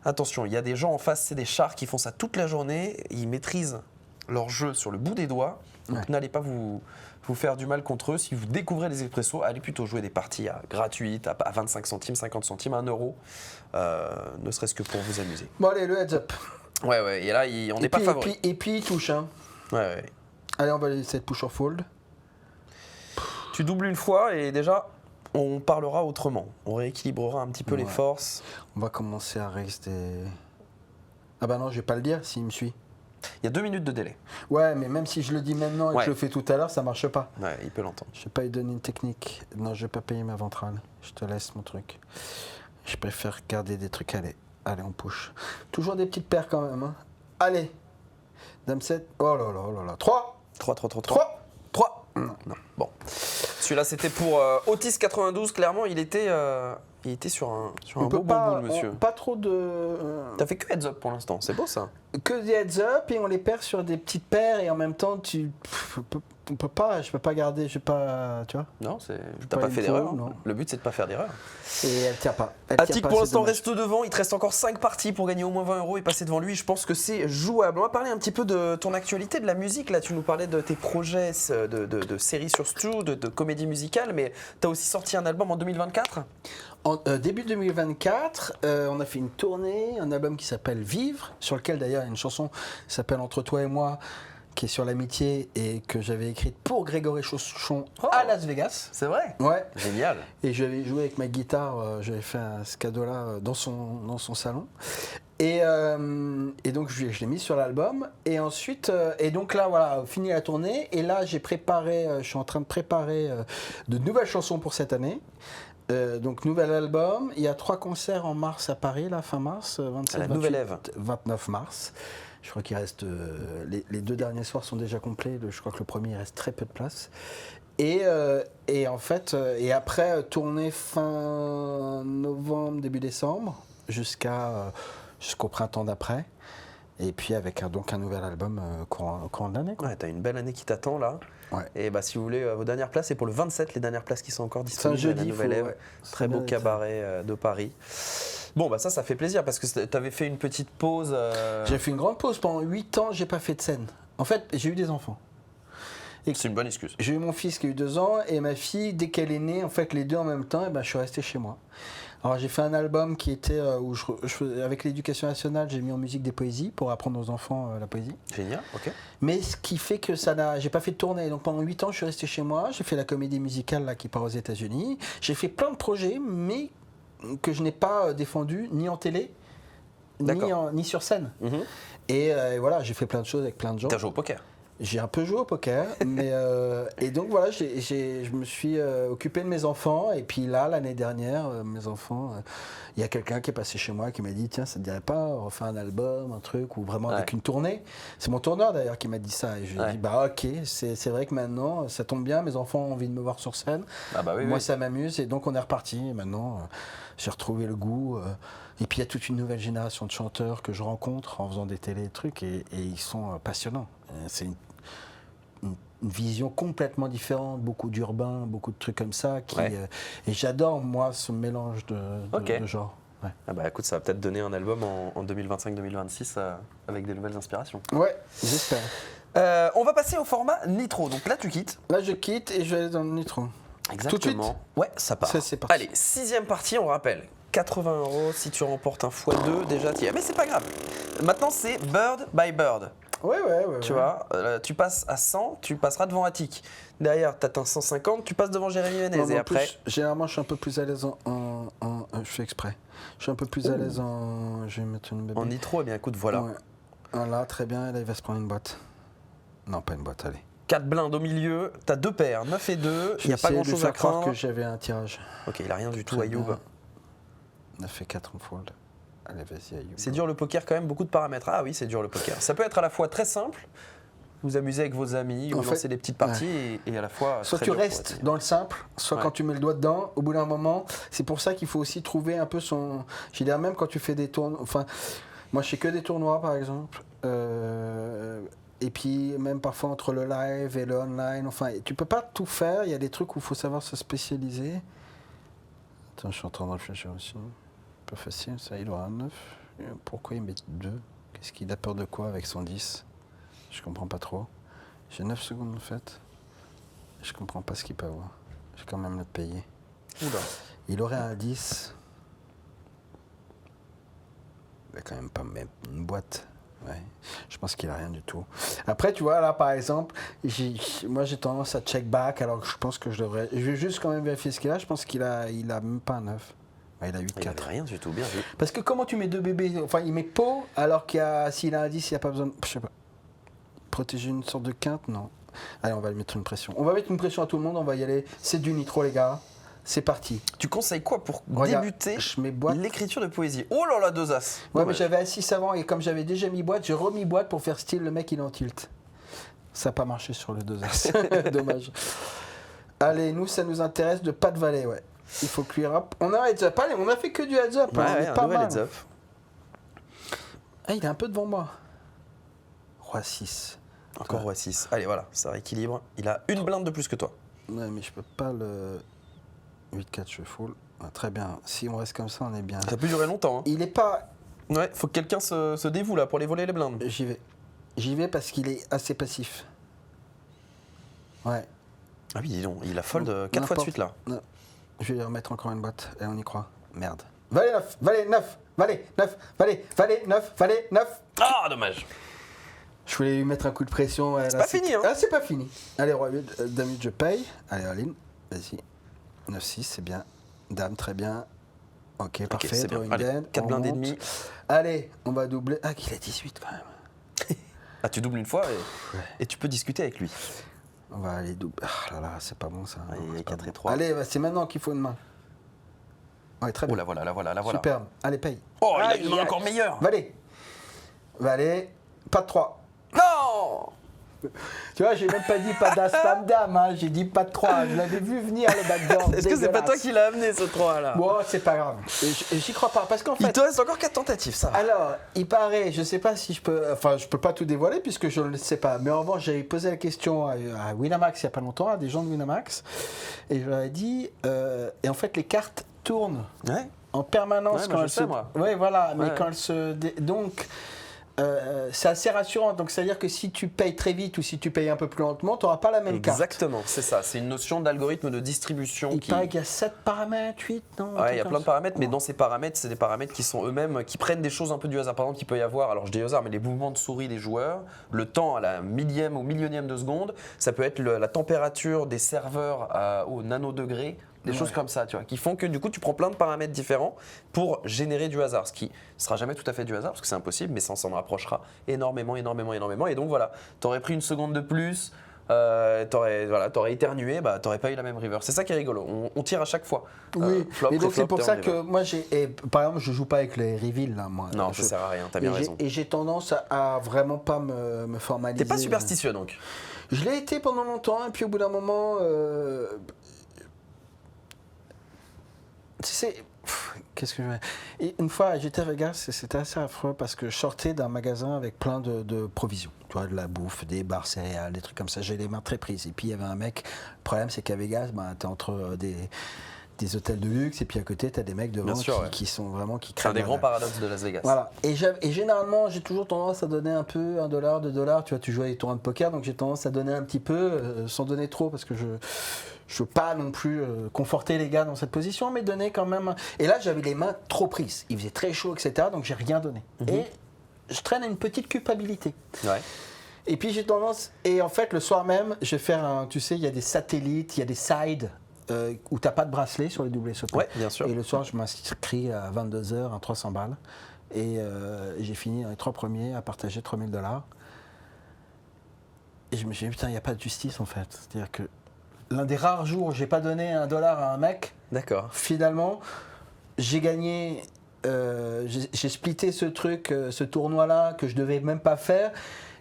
Attention, il y a des gens en face, c'est des chars qui font ça toute la journée, ils maîtrisent leur jeu sur le bout des doigts. Donc Ouais. n'allez pas vous faire du mal contre eux. Si vous découvrez les expressos, allez plutôt jouer des parties gratuites à 25 centimes, 50 centimes, 1 euro, ne serait-ce que pour vous amuser. Bon, allez, le heads up. Ouais, et là, on n'est pas favori. Et puis, il touche, hein. Ouais. Allez, on va laisser cette push or fold. Tu doubles une fois et déjà, on parlera autrement. On rééquilibrera un petit peu les forces. On va commencer à rester. Ah bah non, je vais pas le dire s'il me suit. Il y a 2 minutes de délai. Ouais, mais même si je le dis maintenant et que Ouais. je le fais tout à l'heure, ça marche pas. Ouais, il peut l'entendre. Je vais pas lui donner une technique. Non, je vais pas payer ma ventrale. Je te laisse mon truc. Je préfère garder des trucs. Allez, on push. Toujours des petites paires quand même. Hein. Allez. Dame 7. Oh là là là là. 3. 3. 3. Non. Bon. Celui-là, c'était pour Otis 92. Clairement, il était sur un beau boule, monsieur. Pas trop de. T'as fait que heads up pour l'instant. C'est beau, ça. Que des heads up et on les perd sur des petites paires et en même temps je peux pas garder, je sais pas, tu vois. Non, t'as pas pas une fait fois, d'erreur. non. Le but, c'est de pas faire d'erreur. Et elle tient pas. Attic pour l'instant reste devant, il te reste encore 5 parties pour gagner au moins 20 € et passer devant lui. Je pense que c'est jouable. On va parler un petit peu de ton actualité, de la musique. Là, tu nous parlais de tes projets de séries sur Stu, de comédie musicale, mais tu as aussi sorti un album en 2024 ? En début 2024, on a fait une tournée, un album qui s'appelle Vivre, sur lequel d'ailleurs il y a une chanson qui s'appelle Entre toi et moi, qui est sur l'amitié et que j'avais écrite pour Grégory Chauchon à Las Vegas. C'est vrai ? Ouais. Génial. Et j'avais joué avec ma guitare, j'avais fait ce cadeau-là dans son salon. Et donc je l'ai mis sur l'album. Et ensuite, et donc là voilà, fini la tournée. Et là je suis en train de préparer de nouvelles chansons pour cette année. Donc nouvel album, il y a 3 concerts en mars à Paris, là, fin mars, 27, la 28, Nouvelle Ève. 29 mars. Je crois qu'il reste, les 2 derniers soirs sont déjà complets, je crois que le premier il reste très peu de place. Et en fait, et après tournée fin novembre, début décembre, jusqu'au printemps d'après. Et puis avec donc un nouvel album courant de l'année. Ouais, t'as une belle année qui t'attend là. Ouais. Et bah, si vous voulez vos dernières places, c'est pour le 27, les dernières places qui sont encore disponibles. C'est un jeudi, à la Nouvelle Ève. ouais. Très beau cabaret de Paris. Bon, bah ça fait plaisir parce que t'avais fait une petite pause. J'ai fait une grande pause. Pendant 8 ans, j'ai pas fait de scène. En fait, j'ai eu des enfants. C'est une bonne excuse. J'ai eu mon fils qui a eu 2 ans et ma fille, dès qu'elle est née, en fait, les deux en même temps, et ben, je suis resté chez moi. Alors j'ai fait un album qui était où avec l'éducation nationale, j'ai mis en musique des poésies pour apprendre aux enfants la poésie. Génial, ok. Mais ce qui fait que j'ai pas fait de tournée. Donc pendant 8 ans, je suis resté chez moi. J'ai fait la comédie musicale là qui part aux États-Unis. J'ai fait plein de projets, mais que je n'ai pas défendu ni en télé, ni sur scène. Mhm. Et voilà, j'ai fait plein de choses avec plein de gens. T'as joué au poker. J'ai un peu joué au poker, mais et donc voilà, je me suis occupé de mes enfants. Et puis là, l'année dernière, mes enfants, il y a quelqu'un qui est passé chez moi qui m'a dit tiens, ça te dirait pas refaire un album, un truc ou vraiment avec une tournée. C'est mon tourneur d'ailleurs qui m'a dit ça. Et je lui ai dit bah ok, c'est vrai que maintenant ça tombe bien, mes enfants ont envie de me voir sur scène. Ah bah oui, moi ça m'amuse et donc on est reparti. Et maintenant, j'ai retrouvé le goût. Et puis il y a toute une nouvelle génération de chanteurs que je rencontre en faisant des télé trucs et ils sont passionnants. C'est une vision complètement différente, beaucoup d'urbain, beaucoup de trucs comme ça. Et j'adore, moi, ce mélange de genres. Ouais. Ah bah écoute, ça va peut-être donner un album en 2025-2026 avec des nouvelles inspirations. Ouais, j'espère. On va passer au format Nitro. Donc là, tu quittes. Là, je quitte et je vais aller dans le Nitro. Exactement. Tout de suite. Ouais, ça part. Ça, c'est parti. Allez, 6e partie, on rappelle. 80 € si tu remportes un x2, déjà t'y es. Mais c'est pas grave. Maintenant, c'est Bird by Bird. Ouais. Tu vois, tu passes à 100, tu passeras devant Attic. Derrière, tu atteins 150, tu passes devant Jérémy Ménez. Et après. Généralement, je suis un peu plus à l'aise je fais exprès. Je suis un peu plus à l'aise en. Je vais mettre une bébé. En nitro, eh bien écoute, voilà. Ouais. Voilà, très bien. Et là, il va se prendre une boîte. Non, pas une boîte, allez. 4 blindes au milieu, t'as 2 paires, 9 et 2, il n'y a pas grand chose à croire craindre. que j'avais un tirage. Ok, il a rien du tout, Très Ayoub. bien. 9 et 4 en fold. Allez, vas-y, Ayoub. C'est dur le poker quand même, beaucoup de paramètres. Ah oui, c'est dur le poker. Ça peut être à la fois très simple, vous amusez avec vos amis, vous lancez des petites parties, et à la fois. Soit très tu dur, restes dans le simple, soit quand tu mets le doigt dedans, au bout d'un moment, c'est pour ça qu'il faut aussi trouver un peu son. Je veux dire, même quand tu fais des tournois. Enfin, moi je fais que des tournois par exemple. Et puis même parfois entre le live et le online, enfin, tu peux pas tout faire, il y a des trucs où il faut savoir se spécialiser. Attends, je suis en train de réfléchir aussi. Pas facile, ça, il aura un 9. Pourquoi il met 2 Qu'est-ce qu'il a peur de quoi avec son 10 Je comprends pas trop. J'ai 9 secondes en fait. Je comprends pas ce qu'il peut avoir. Je vais quand même le payer. Oula. Il aurait un 10. Il va quand même pas mettre une boîte. Ouais. Je pense qu'il a rien du tout. Après, tu vois, là, par exemple, moi, j'ai tendance à check back, alors que je pense que je devrais... Je vais juste quand même vérifier ce qu'il a. Je pense qu'il a même pas un 9. Ouais, il a 8-4. Il avait rien du tout, bien vu. Parce que comment tu mets deux bébés... Enfin, il met pot, alors s'il a un 10, il n'y a pas besoin... Je sais pas. Protéger une sorte de quinte, non. Allez, on va lui mettre une pression. On va mettre une pression à tout le monde, on va y aller. C'est du nitro, les gars. C'est parti. Tu conseilles quoi pour Regarde, débuter je mets boîte. l'écriture de poésie? Oh là là, 2 as. Ouais, Ouais, mais j'avais assis avant et comme j'avais déjà mis boîte, j'ai remis boîte pour faire style le mec il est en tilt. Ça n'a pas marché sur le 2 as. Dommage. Allez, nous ça nous intéresse de pas de valet, ouais. Il faut que lui rap. On a heads up. Allez, on a fait que du heads up. Ouais, On est un pas nouvel mal. heads up. Ah, il est un peu devant moi. Roi 6. Encore roi 6. Allez, voilà, ça rééquilibre. Il a une blinde de plus que toi. Ouais, mais je peux pas le 8-4 je full. Ah, très bien. Si on reste comme ça, on est bien. Ça peut durer longtemps. Hein. Il est pas. Ouais, faut que quelqu'un se dévoue là pour les voler les blindes. J'y vais. J'y vais parce qu'il est assez passif. Ouais. Ah oui, dis donc, il a fold 4 fois de suite là. Non. Je vais lui remettre encore une boîte et on y croit. Merde. Valet 9, valet 9, valet 9, valet 9, valet 9. Ah, dommage. Je voulais lui mettre un coup de pression. Ouais, C'est là, pas fini, hein. Ah, c'est pas fini. Allez, roi 8, dame 8, je paye. Allez, all in. Vas-y. 9-6, c'est bien. Dame, très bien. Ok, parfait. c'est bien. Drawing Allez, dead, 4 on blindes et monte. demi. Allez, on va doubler. Ah, qu'il a 18 quand même. Ah, tu doubles une fois et tu peux discuter avec lui. On va aller doubler. Ah là là, c'est pas bon ça. Allez, Non, c'est pas 4 et bon. 3. Allez, bah, c'est maintenant qu'il faut une main. Ouais, très bien. Oh, la voilà, la voilà, la voilà. Superbe. Allez, paye. Oh, il a Aïe, une main aïe. encore meilleure. Valet. Valet. Pas de 3. Non. Tu vois, j'ai même pas dit pas d'as, pas de dame, hein. J'ai dit pas de 3. Je l'avais vu venir le backdoor. Est-ce que c'est pas toi qui l'as amené ce 3 là? Bon, c'est pas grave. Et j'y crois pas. Parce qu'en Il fait. te reste encore 4 tentatives, ça va. Alors, il paraît, je sais pas si je peux. Enfin, je peux pas tout dévoiler puisque je ne le sais pas. Mais en revanche, j'avais posé la question à Winamax il y a pas longtemps, à des gens de Winamax. Et je leur ai dit. Et en fait, les cartes tournent Ouais. en permanence Ouais, quand moi, je elles sais, se. moi. Oui, voilà. Mais Ouais. quand elles se. Donc. C'est assez rassurant. Donc, c'est-à-dire que si tu payes très vite ou si tu payes un peu plus lentement, tu n'auras pas la même carte. Exactement, c'est ça. C'est une notion d'algorithme de distribution Il qui. paraît qu'il y a 7 paramètres, 8, non Ouais, il y a plein de paramètres, mais dans ces paramètres, c'est des paramètres qui sont eux-mêmes, qui prennent des choses un peu du hasard. Par exemple, il peut y avoir, alors je dis hasard, mais les mouvements de souris des joueurs, le temps à la millième ou millionième de seconde, ça peut être la température des serveurs au nanodegré, des choses comme ça, tu vois, qui font que du coup, tu prends plein de paramètres différents pour générer du hasard, ce qui sera jamais tout à fait du hasard, parce que c'est impossible, mais ça s'en rapprochera énormément. Et donc voilà, t'aurais pris une seconde de plus. T'aurais éternué, bah t'aurais pas eu la même river. C'est ça qui est rigolo. On tire à chaque fois. Oui, Flop, et donc c'est pré-flop, pour turn, ça river. que moi par exemple, je joue pas avec les reveals là, moi. Non, ça sert à rien. T'as bien raison. Et j'ai tendance à vraiment pas me formaliser. T'es pas superstitieux donc. Je l'ai été pendant longtemps et puis au bout d'un moment, tu sais. Qu'est-ce que je vais... Et une fois, j'étais à Vegas et c'était assez affreux parce que je sortais d'un magasin avec plein de provisions. Tu vois, de la bouffe, des barres céréales, des trucs comme ça. J'ai les mains très prises. Et puis, il y avait un mec. Le problème, c'est qu'à Vegas, t'es entre des hôtels de luxe et puis à côté, t'as des mecs devant qui sont vraiment... qui C'est un des craignent grands paradoxes de Las Vegas. Voilà. Et généralement, j'ai toujours tendance à donner un peu, $1, $2. Tu vois, tu joues à des tournois de poker, donc j'ai tendance à donner un petit peu, sans donner trop, parce que je veux pas non plus conforter les gars dans cette position, mais donner quand même. Et là, j'avais les mains trop prises. Il faisait très chaud, etc. Donc j'ai rien donné. Et je traîne une petite culpabilité. Ouais. Et puis j'ai tendance. Et en fait, le soir même, je vais faire tu sais, il y a des satellites, il y a des sides. Où t'as pas de bracelet sur les WSOP. Ouais, bien sûr. Et le soir, je m'inscris à 22h à 300 balles. Et j'ai fini dans les 3 premiers à partager $3000. Et je me suis dit, putain, il n'y a pas de justice en fait. C'est-à-dire que l'un des rares jours où j'ai pas donné $1 à un mec, D'accord. finalement, j'ai gagné. J'ai splitté ce truc, ce tournoi-là que je devais même pas faire.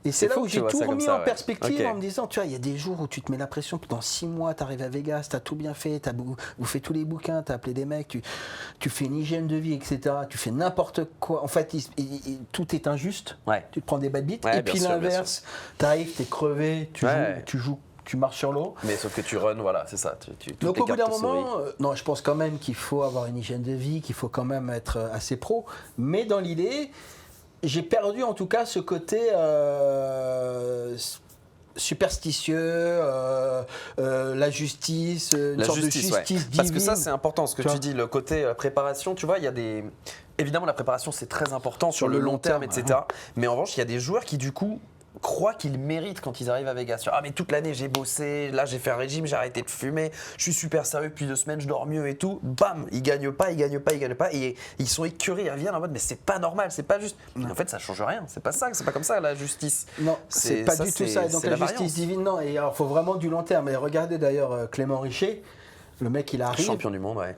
Et c'est là fou où que tu j'ai vois tout ça comme remis ça, en ouais. perspective Ok. en me disant, tu vois, il y a des jours où tu te mets la pression, puis dans 6 mois, tu arrives à Vegas, tu as tout bien fait, tu as bouffé tous les bouquins, tu as appelé des mecs, tu fais une hygiène de vie, etc. Tu fais n'importe quoi. En fait, tout est injuste. Ouais. Tu te prends des bad beats. Ouais, et puis bien sûr, l'inverse, tu arrives, tu es crevé, Ouais. tu joues, tu marches sur l'eau. Mais sauf que tu runs, voilà, c'est ça. Toutes Donc les au bout cartes d'un te moment, sourient. non, je pense quand même qu'il faut avoir une hygiène de vie, qu'il faut quand même être assez pro. Mais dans l'idée, j'ai perdu en tout cas ce côté superstitieux, la justice, une sorte de justice divine. Parce que ça, c'est important ce que Tu tu vois. dis, le côté préparation. Tu vois, il y a des. Évidemment, la préparation, c'est très important sur le le long long terme, terme, etc. Mais en revanche, il y a des joueurs qui, du coup, croient qu'ils méritent quand ils arrivent à Vegas. Ah, mais toute l'année, j'ai bossé, là, j'ai fait un régime, j'ai arrêté de fumer, je suis super sérieux depuis 2 semaines, je dors mieux et tout. Bam, ils gagnent pas. Et ils sont écœurés, ils reviennent en mode, mais c'est pas normal, c'est pas juste. Mais en fait, ça change rien. C'est pas ça, c'est pas comme ça, la justice. Non, c'est pas du tout ça. Et donc c'est la variance. justice divine, non. Et alors, faut vraiment du long terme. Et regardez d'ailleurs Clément Richer, le mec, il arrive. Champion du monde, ouais.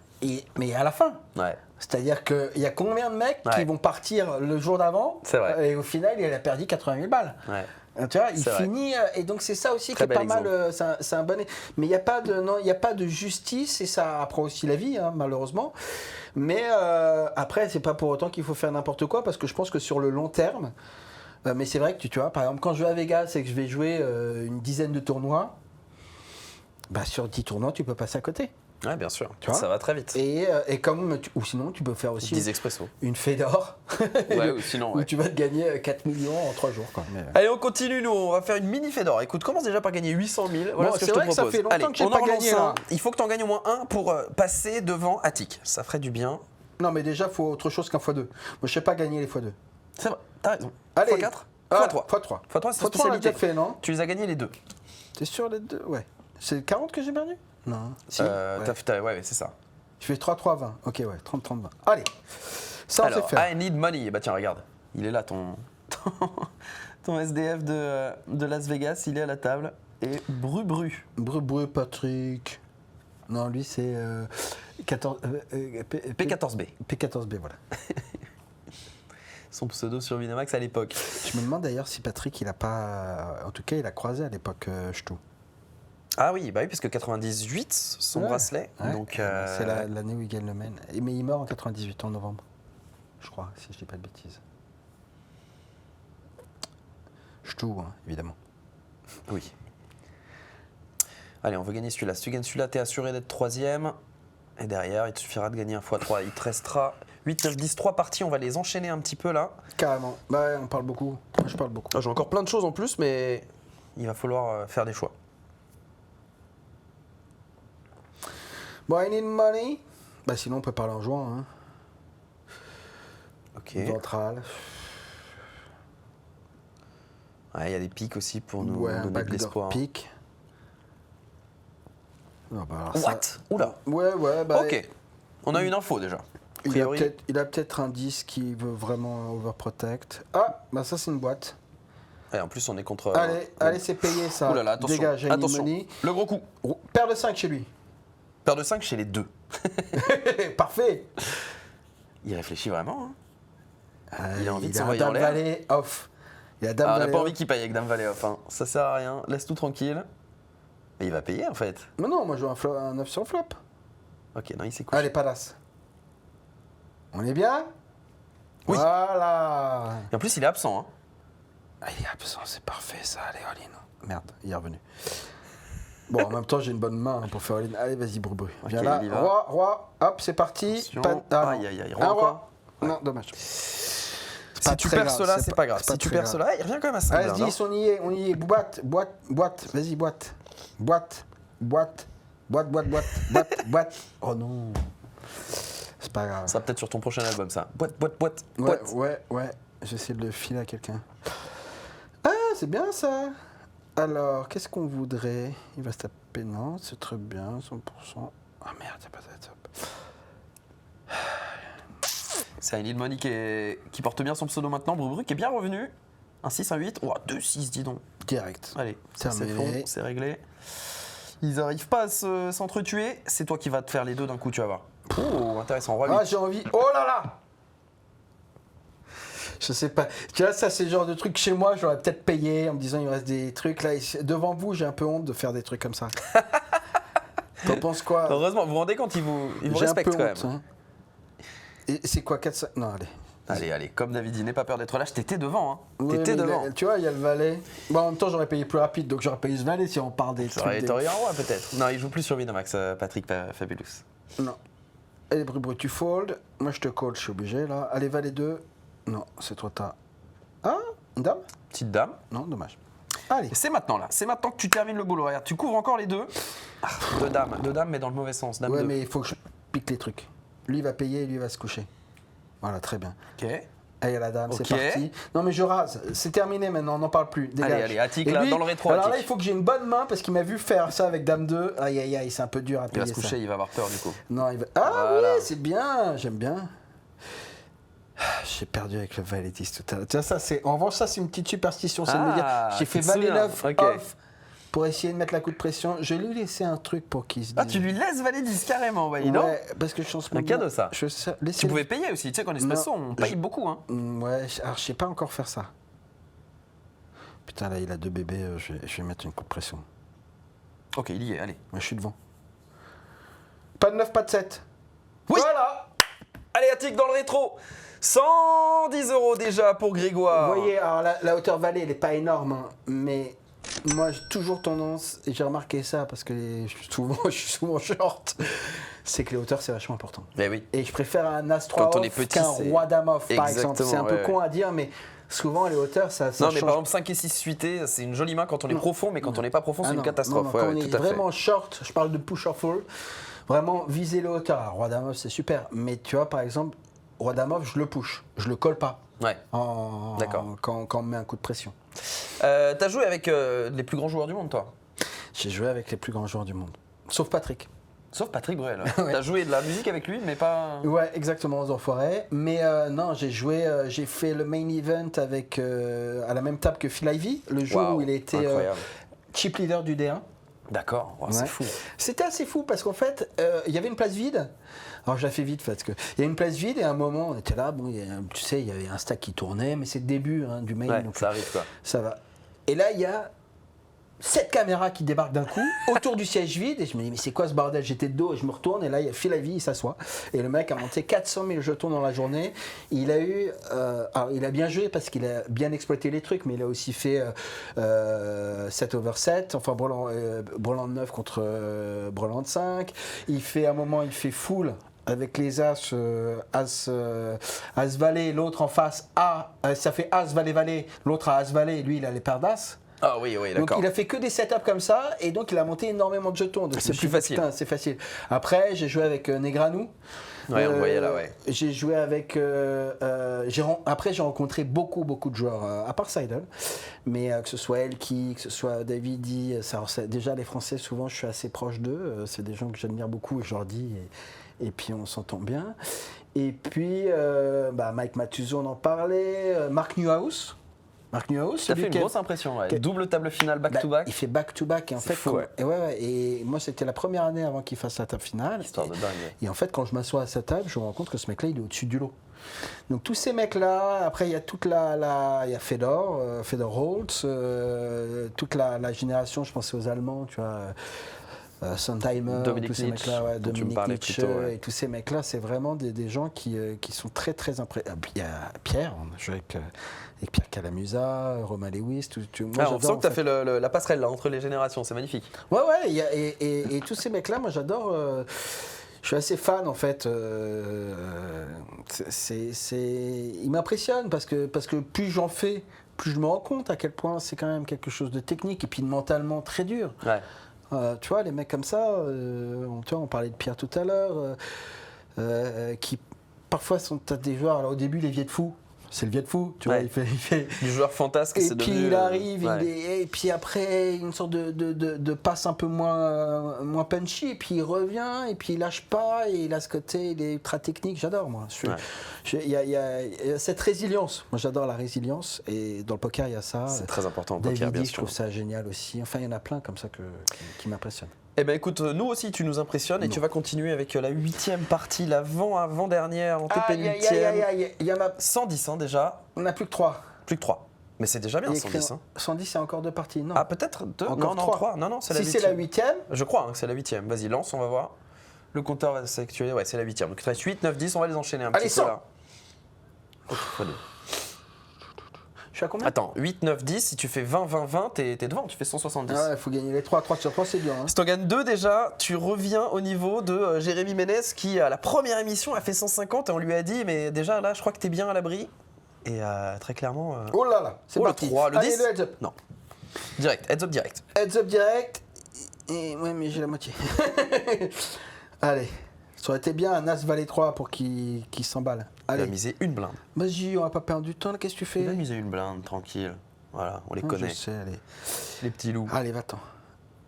Mais à la fin. Ouais. C'est-à-dire qu'il y a combien de mecs Ouais. qui vont partir le jour d'avant C'est vrai. et au final, il a perdu 80 000 balles. Ouais. Tu vois, il C'est vrai. finit et donc c'est ça aussi Très qui est pas bel mal. C'est un bon. Mais il n'y a pas de non, il y a pas de justice et ça apprend aussi la vie, hein, malheureusement. Mais après, c'est pas pour autant qu'il faut faire n'importe quoi parce que je pense que sur le long terme. Mais c'est vrai que tu vois, par exemple, quand je vais à Vegas et que je vais jouer une dizaine de tournois, bah sur 10 tournois, tu peux passer à côté. Ouais, bien sûr. Tu vois Ça va très vite. Et comme ou sinon, tu peux faire aussi 10 expresso. une Fedor Ouais, ou sinon, où ouais. tu vas te gagner 4 millions en 3 jours. Quoi. Mais, Allez, on continue, nous, on va faire une mini Fedor. Écoute, commence déjà par gagner 800 000. Voilà Bon, ce que c'est je te vrai que ça propose. fait longtemps Allez, que j'ai on pas en relance gagné, un. là. Il faut que tu en gagnes au moins un pour passer devant Attic. Ça ferait du bien. Non, mais déjà, il faut autre chose qu'un x2. Moi, je sais pas gagner les x2. C'est vrai, t'as raison. Allez. x4 x3. x3. x3, c'est ta x3, on l'a spécialité. déjà fait, non? Tu les as gagnés les deux. T'es sûr les deux? Ouais. C'est 40 que j'ai perdu? Non. Si. Ouais, Ouais. c'est ça. Je fais 3-3-20. Ok, ouais. 30-30-20. Allez. Ça, on Alors, sait faire. I need money. Bah tiens, regarde. Il est là, ton SDF de Las Vegas. Il est à la table. Et Bru. Bru, Patrick. Non, lui, c'est 14. P14B. P14B, voilà. Son pseudo sur Winamax à l'époque. Je me demande d'ailleurs si Patrick, il a pas. En tout cas, il a croisé à l'époque Ch'tou. Ah oui, bah oui, parce que 98, son Ouais. bracelet. Ouais. Donc, C'est l'année où il gagne le Maine. Mais il meurt en 98, en novembre. Je crois, si je dis pas de bêtises. Ch'tou, hein, évidemment. Oui. Allez, on veut gagner celui-là. Si tu gagnes celui-là, t'es assuré d'être 3ème. Et derrière, il te suffira de gagner un x3. Il te restera 8, 9, 10, 3 parties. On va les enchaîner un petit peu là. Carrément. Bah, ouais, on parle beaucoup. Moi, je parle beaucoup. J'ai encore plein de choses en plus, mais il va falloir faire des choix. Bon, I need money. Bah, sinon, on peut parler en jouant. Hein. Ok. Ventral. Ouais, il y a des pics aussi pour nous Ouais, un donner de backdoor l'espoir. pick. Ah, bah, alors ça- What? Oula. Ouais, bah. Ok. On a une info déjà. A Il a priori. peut-être un 10 qui veut vraiment overprotect. Ah, bah ça c'est une boîte. Et en plus, on est contre. Allez, c'est payé ça. Ouh là là, attention. Dégage, I need Attention. money. Le gros coup. Paire de 5 chez lui. Paire de 5 chez les deux. Parfait. Il réfléchit vraiment. Hein. Il a envie de il a un s'envoyer en Dame l'air. Valet off. Il a Dame Ah, on n'a Valet pas off. envie qu'il paye avec Dame Valet off. Hein. Ça sert à rien. Laisse tout tranquille. Mais il va payer en fait. Mais non, moi je joue un 9 sur flop. Ok, non, il s'est couché. Allez, palace. On est bien? Oui. Voilà. Et en plus, il est absent. Hein. Ah, il est absent, c'est parfait ça. Allez, all-in. Merde, il est revenu. Bon, en même temps, j'ai une bonne main hein, pour faire all-in. Allez, vas-y, Bru. Viens Ok, là. il y va. Roi. Hop, c'est parti. Attention. Ah, non. Aïe, aïe, aïe. Un Roi roi. encore. Non, dommage. Si tu perds cela, c'est pas grave. Si tu perds cela, il revient quand même à 5 Allez, 10, on y est. Boîte. Vas-y, boîte. Oh non. C'est pas grave. Ça sera peut-être sur ton prochain album, ça. Boîte. Ouais. J'essaie de le filer à quelqu'un. Ah, c'est bien ça. Alors, qu'est-ce qu'on voudrait? Il va se taper, non, c'est très bien, 100%. Ah merde, c'est pas ça, top. C'est Neil Money qui porte bien son pseudo maintenant. Bru qui est bien revenu. Un 6, un 8. Oh, 2, 6, dis donc. Direct. Allez, ça c'est Terminé. fond, c'est réglé. Ils n'arrivent pas à s'entretuer. C'est toi qui vas te faire les deux d'un coup, tu vas voir. Oh, intéressant. Roi 8. Ah, j'ai envie. Oh là là! Je sais pas. Tu vois, ça, c'est le genre de truc chez moi, j'aurais peut-être payé en me disant il me reste des trucs là. Devant vous, j'ai un peu honte de faire des trucs comme ça. T'en penses quoi? Heureusement, vous vous rendez compte, ils vous J'ai un respectent peu quand honte, même. hein. Et c'est quoi 4-5? Non, allez. Allez, comme David, n'aie pas peur d'être lâche. T'étais devant, hein. Ouais, T'étais mais devant. tu vois, il y a le valet. Bon, en même temps, j'aurais payé plus rapide, donc j'aurais payé ce valet si on parle des trucs. T'aurais eu un roi peut-être. Non, il joue plus sur Winamax, Patrick Fabulous. Non. Allez, Bru, tu fold. Moi, je te call, je suis obligé là. Allez, valet 2. Non, c'est trop tard. Ah, une dame? Petite dame. Non, dommage. Allez. C'est maintenant là, c'est maintenant que tu termines le boulot. Regarde, tu couvres encore les deux. Ah, deux dames, mais dans le mauvais sens. Dame Ouais, 2. mais il faut que je pique les trucs. Lui va payer, lui va se coucher. Voilà, très bien. Ok. Allez, la dame, Ok. c'est parti. Non, mais je rase. C'est terminé maintenant, on n'en parle plus. Dégage. Allez, Attic, Et là, lui, dans le rétro. Alors là, Attic. il faut que j'ai une bonne main parce qu'il m'a vu faire ça avec Dame 2. Aïe, aïe, aïe, c'est un peu dur à Il va payer se coucher, ça. il va avoir peur du coup. Non, il va... Ah Voilà. oui, c'est bien, j'aime bien. J'ai perdu avec le valet 10 tout à l'heure. Tu vois, ça, c'est... En revanche, ça, c'est une petite superstition. C'est de me dire, j'ai fait tu te valet souviens. 9 Ok. off pour essayer de mettre la coup de pression. Je lui ai laissé un truc pour qu'il se dise... Ah, tu lui laisses valet 10 carrément, bah, non? Ouais, parce que je suis en ce Un moment- cadeau, ça. Laissez- Tu pouvais payer aussi, tu sais qu'en espresso, Non, on paye beaucoup. Hein. Ouais, alors je sais pas encore faire ça. Putain, là, il a deux bébés, je vais mettre une coup de pression. Ok, il y est, allez. Ouais, je suis devant. Pas de 9, pas de 7. Oui. Voilà. Allez, Attic dans le rétro. 110 € déjà pour Grégoire. Vous voyez, alors la hauteur vallée, elle est pas énorme, hein, mais moi, j'ai toujours tendance, et j'ai remarqué ça parce que je suis souvent short, c'est que les hauteurs, c'est vachement important. Mais oui. Et je préfère un As 3 Quand on est off petit, qu'un c'est- Roi Dame off, par exemple. Exactement, C'est un peu ouais, con à dire, mais souvent, les hauteurs, ça Non, mais change. par exemple, 5 et 6 suités, c'est une jolie main quand on est Non. profond, mais quand on n'est pas profond, c'est Ah une non, catastrophe. non, Ouais, quand ouais, on est tout à fait. vraiment short, je parle de push or fall, vraiment viser les hauteurs. Alors, Roi Dame off, c'est super, mais tu vois, par exemple, Roi Dame off, je le push, je le colle pas. Ouais. D'accord. Quand on me met un coup de pression. T'as joué avec les plus grands joueurs du monde, toi? J'ai joué avec les plus grands joueurs du monde, sauf Patrick. Sauf Patrick Bruel. Ouais. T'as joué de la musique avec lui, mais pas. Ouais, exactement, aux Enfoirés. Mais non, j'ai fait le main event avec, à la même table que Phil Ivey, le jour Waouh, où il a été incroyable. chip leader du D1. D'accord, wow, Ouais. c'est fou. C'était assez fou parce qu'en fait, il y avait une place vide. Alors je la fais vite parce que il y a une place vide et à un moment on était là, bon, tu sais, il y avait un stack qui tournait, mais c'est le début du main, Ouais, donc ça arrive quoi. ça va. Et là il y a 7 caméras qui débarquent d'un coup autour du siège vide et je me dis mais c'est quoi ce bordel, j'étais de dos et je me retourne et là il y a Phil Ivey, il s'assoit et le mec a monté 400 000 jetons dans la journée. Il a eu, alors il a bien joué parce qu'il a bien exploité les trucs, mais il a aussi fait 7 over 7, enfin Breland 9 contre Breland 5. Il fait à un moment il fait full avec les As, As Valet, l'autre en face ça fait As Valet Valet, l'autre a As Valet, lui il a les paires d'As. Ah oui, oui, Donc d'accord. il a fait que des setups comme ça et donc il a monté énormément de jetons. Donc, C'est je me suis plus dit, facile. putain, c'est facile. Après j'ai joué avec Negranou. Ouais, on le voyait là, ouais. J'ai joué avec. Après j'ai rencontré beaucoup de joueurs à part Seidel, mais que ce soit Elki, que ce soit Davidi. Déjà les Français souvent je suis assez proche d'eux. C'est des gens que j'admire beaucoup et je leur dis et puis on s'entend bien. Et puis Mike Matuzo on en parlait, Mark Newhouse. Mark Newhouse, Ça fait une grosse impression, ouais. Double table finale back-to-back. Il fait back-to-back. Et en C'est fait, fou, ouais. et moi, c'était la première année avant qu'il fasse la table finale. Histoire de dingue. Et en fait, quand je m'assois à sa table, je me rends compte que ce mec-là, il est au-dessus du lot. Donc tous ces mecs-là, après il y a toute il y a Fedor Holtz, toute la génération, je pensais aux Allemands, tu vois. Sondheimer, Dominic tous ces Nietzsche, mecs-là, dont tu me Dominic parlais Nietzsche, plus tôt, ouais. et tous ces mecs-là, c'est vraiment des gens qui sont très très impressionnants. Il y a Pierre, on a joué avec Pierre Calamusa, Romain Lewis, moi, Ah, on j'adore, sent en que tu as fait. fait la passerelle là, entre les générations, c'est magnifique. Ouais, et tous ces mecs-là, moi j'adore. Je suis assez fan en fait. Ils m'impressionnent parce que plus j'en fais, plus je me rends compte à quel point c'est quand même quelque chose de technique et puis mentalement très dur. Ouais. Tu vois, les mecs comme ça, on parlait de Pierre tout à l'heure, qui parfois sont des joueurs. Alors au début, les vieux de fous. C'est le vieux de fou, tu vois, Ouais. il fait Du joueur fantasque, et c'est puis devenu. il arrive, ouais. et puis après une sorte de passe un peu moins punchy, et puis il revient, et puis il lâche pas, et il a ce côté, il est ultra technique, j'adore moi. Ouais. Il y a cette résilience, moi j'adore la résilience, et dans le poker il y a ça. C'est très important en poker, David bien je sûr. trouve ça génial aussi, enfin il y en a plein comme ça qui m'impressionnent. Eh ben écoute, nous aussi tu nous impressionnes et Non. tu vas continuer avec la 8e partie, l'avant-dernière, l'antépénultième. Il y en a, 110 hein, déjà, on n'a plus que 3. plus que 3. Mais c'est déjà bien Il y a écrit 110. Hein. 110 c'est encore 2 parties, non. Ah peut-être 2 Encore Non, 3. Non, c'est la 8e. Si c'est la 8e, Je crois que c'est la 8e. Vas-y, lance, on va voir. Le compteur va s'actualiser. Ouais, c'est la 8e. Donc il te reste 8, 9, 10, on va les enchaîner un Allez, petit peu 100. là. Allez. je suis à combien? Attends, 8, 9, 10, si tu fais 20, 20, 20, t'es devant, tu fais 170. Ah ouais, il faut gagner les 3 sur 3 c'est dur. Hein. Si t'en gagnes 2 déjà, tu reviens au niveau de Jérémy Ménès qui, à la première émission, a fait 150 et on lui a dit, mais déjà là, je crois que t'es bien à l'abri. Et très clairement. Oh là là, c'est Oh, le parti. 3, le Allez, 10. le heads up. Non. Direct, heads up direct. Heads up direct. Et ouais, mais j'ai la moitié. Allez. Ça aurait été bien un As Valet 3 pour qu'il s'emballe. Il Allez. va miser une blinde. Vas-y, on va pas perdre du temps. Qu'est-ce que tu fais? Il va miser une blinde, tranquille. Voilà, on les connaît. Je sais, allez. Les petits loups. Allez, va-t'en.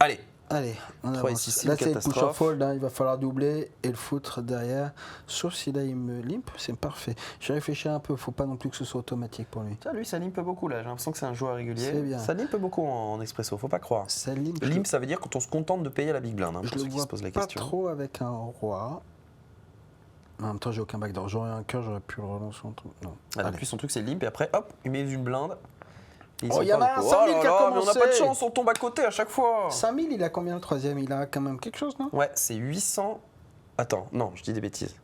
Allez. Allez, on 3 et avance. 6, Là, c'est le push or catastrophe. fold, hein, il va falloir doubler et le foutre derrière. Sauf si là, il me limp, c'est parfait. J'ai réfléchi un peu, faut pas non plus que ce soit automatique pour lui. Ça, lui, ça limpe beaucoup là. J'ai l'impression que c'est un joueur régulier. C'est bien. Ça limpe beaucoup en expresso, faut pas croire. Ça limp, Limp, ça veut dire quand on se contente de payer la big blind, hein, je pour le ceux qui vois se posent la pas question. trop avec un roi. En même temps, j'ai aucun backdoor. J'aurais un cœur, j'aurais pu le relancer en tout. Non. Ah, Allez. depuis son truc, c'est limp et après, hop, il met une blinde. Et Oh, se y en a parle un, pas. 5000 Oh qui a là là, mais on n'a commencé. pas de chance, on tombe à côté à chaque fois. 5000, il a combien le troisième? Il a quand même quelque chose, non? Ouais, c'est 800. Attends, non, je dis des bêtises.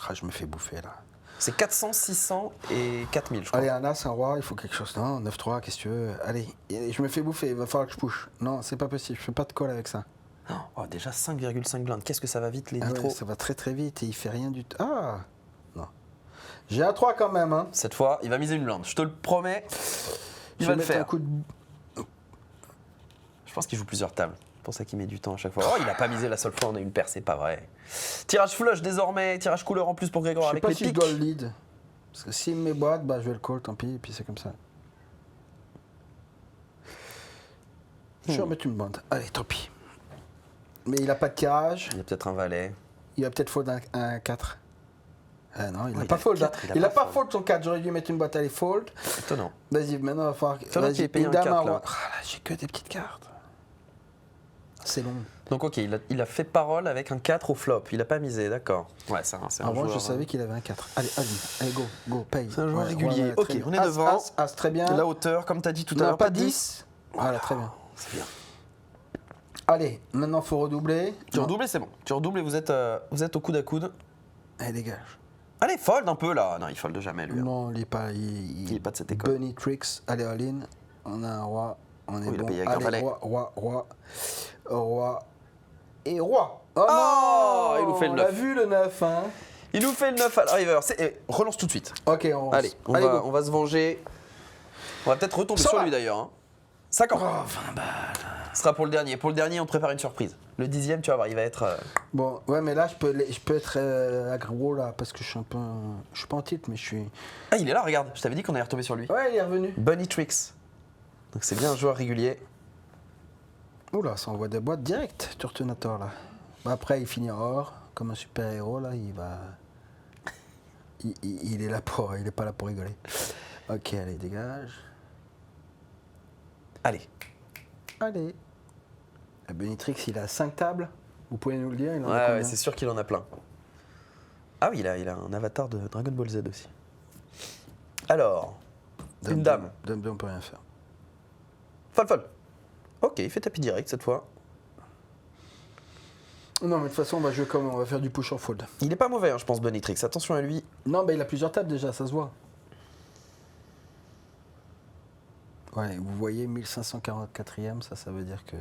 Ah, je me fais bouffer là. C'est 400, 600 et 4000, je crois. Allez, un As, un roi, il faut quelque chose. Non, 9-3, qu'est-ce que tu veux? Allez, je me fais bouffer, il va falloir que je push. Non, c'est pas possible, je fais pas de call avec ça. Oh, déjà 5,5 blindes. Qu'est-ce que ça va vite, les Ah nitros. ouais, ça va très très vite et il fait rien du tout. Ah non. J'ai un 3 quand même, hein. Cette fois, il va miser une blinde. Je te le promets, il Je va vais le mettre un faire. coup de... Je pense qu'il joue plusieurs tables. C'est pour ça qu'il met du temps à chaque fois. Oh, il a pas misé la seule fois, on a une paire, c'est pas vrai. Tirage flush désormais, tirage couleur en plus pour Je Grégor sais avec pas les si je piques. dois le lead. Parce que s'il me boîte, bah, je vais le call, tant pis, et puis c'est comme ça. Je vais remettre une bande. Allez, tant pis. Mais il a pas de tirage. Il y a peut-être un valet. Il a peut-être fold un 4. Ah non, il Ouais, n'a il pas a fold. quatre, Hein. il a Il n'a pas pas fold son 4. J'aurais dû mettre une boîte à les fold. Étonnant. Vas-y, maintenant, il va falloir. Étonnant qu'il ait payé une un dame, 4, un là. roi. Ah, là, j'ai que des petites cartes. C'est long. Donc ok, il a fait parole avec un 4 au flop. Il a pas misé, d'accord. Ouais, c'est un En revanche, joueur, je savais qu'il avait un 4. Allez, allez, go, paye. C'est un joueur Ouais, régulier. ouais, Ok, très bien. on est As, devant. As, très bien. La hauteur, comme tu as dit tout à Non, l'heure, pas 10. Voilà, très bien. C'est bien. Allez, maintenant, il faut redoubler. Tu redoubles, c'est bon. Tu redoubles et vous êtes au coude à coude. Allez, dégage. Allez, fold un peu là. Non, il fold jamais lui. hein. Non, il n'est pas. Il est pas de cette école. Bunny Tricks. Allez, all-in. On a un roi. On est Oh, il a bon. payé avec un Allez, valet. roi. Et roi. Oh, Oh, non, il nous fait le On 9. a vu le 9, hein. Il nous fait le 9 à la river. Relance tout de suite. Ok, on Allez, on va se venger. On va peut-être retomber Ça sur va. lui d'ailleurs. Hein. 50. Oh, 20 balles. Ce sera pour le dernier. Pour le dernier, on te prépare une surprise. Le 10e, tu vas voir, il va être. Bon, ouais, mais là, je peux être aggro, là, parce que je suis un peu. Je suis pas en titre, mais je suis. Ah, il est là, regarde. Je t'avais dit qu'on allait retomber sur lui. Ouais, il est revenu. Bunny Tricks. Donc c'est bien un joueur régulier. Oula, ça envoie des boîtes direct, Turtonator, là. Bah, après, il finit en or, comme un super-héros, là, il va. Il est là pour. Il est pas là pour rigoler. Ok, allez, dégage. Allez. Allez. Le Benitrix, il a 5 tables. Vous pouvez nous le dire, il en a Ouais, combien? c'est sûr qu'il en a plein. Ah oui, il a un avatar de Dragon Ball Z aussi. Alors, une dame. Dame, on peut rien faire. Fold. Ok, il fait tapis direct cette fois. Non, mais de toute façon, on va jouer comme on va faire du push or fold. Il est pas mauvais, hein, je pense, Bunny Tricks. Attention à lui. Non, mais il a plusieurs tables déjà, ça se voit. Ouais, vous voyez, 1544e, ça veut dire que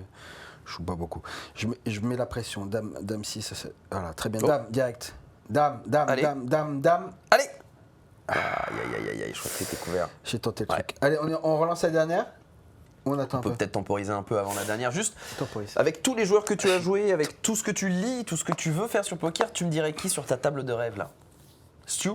je joue pas beaucoup. Je mets la pression. Dame 6, voilà, très bien. Oh. Dame, direct. Dame, Allez. dame. Allez. Aïe, je crois que t'es couvert. J'ai tenté le Ouais. truc. Allez, on relance la dernière. On attend On un peut peu. peut-être temporiser un peu avant la dernière. Juste, Temporise. avec tous les joueurs que tu as joués, avec tout ce que tu lis, tout ce que tu veux faire sur poker, tu me dirais qui sur ta table de rêve là? Stu,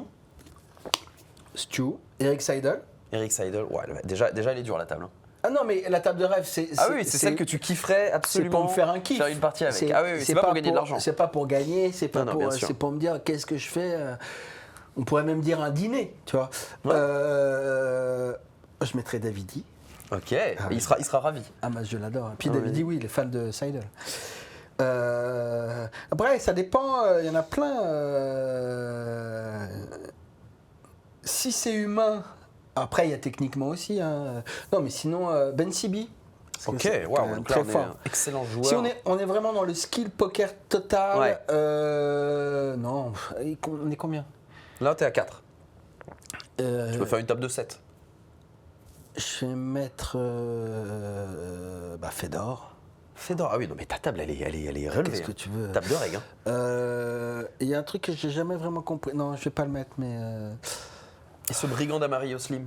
Stu, Eric Seidel. Eric Seidel. Ouais, déjà elle est dure la table. hein. Ah non, mais la table de rêve, c'est. Ah oui, c'est celle que tu kifferais C'est absolument. pour me faire un kiff. Faire une partie avec. C'est- Ah oui, c'est pas pour gagner de l'argent. C'est pas pour gagner, c'est pas Non, bien sûr. c'est pour me dire qu'est-ce que je fais. On pourrait même dire un dîner, tu vois. Ouais. Je mettrais Davidi. Ok, Ah il oui. sera ravi. Ah, moi je l'adore. Puis Ah, Davidi, oui, il est fan de Seidel. Après, ça dépend, il y en a plein. Si c'est humain, après, il y a techniquement aussi. Hein. Non, mais sinon, Ben Sibi. Parce que Ok, c'est quand waouh, même donc très là on est fort. un excellent joueur. Si on est vraiment dans le skill poker total, Ouais. non, on est combien? Là t'es à 4. Tu Je peux faire une table de 7. vais mettre Fedor. Fedor, ah oui, non mais ta table elle est relevée. Qu'est-ce que tu veux? Table de règles. Hein. Il y a un truc que j'ai jamais vraiment compris. Non, je vais pas le mettre, mais Et ce brigand d'Amarillo Slim.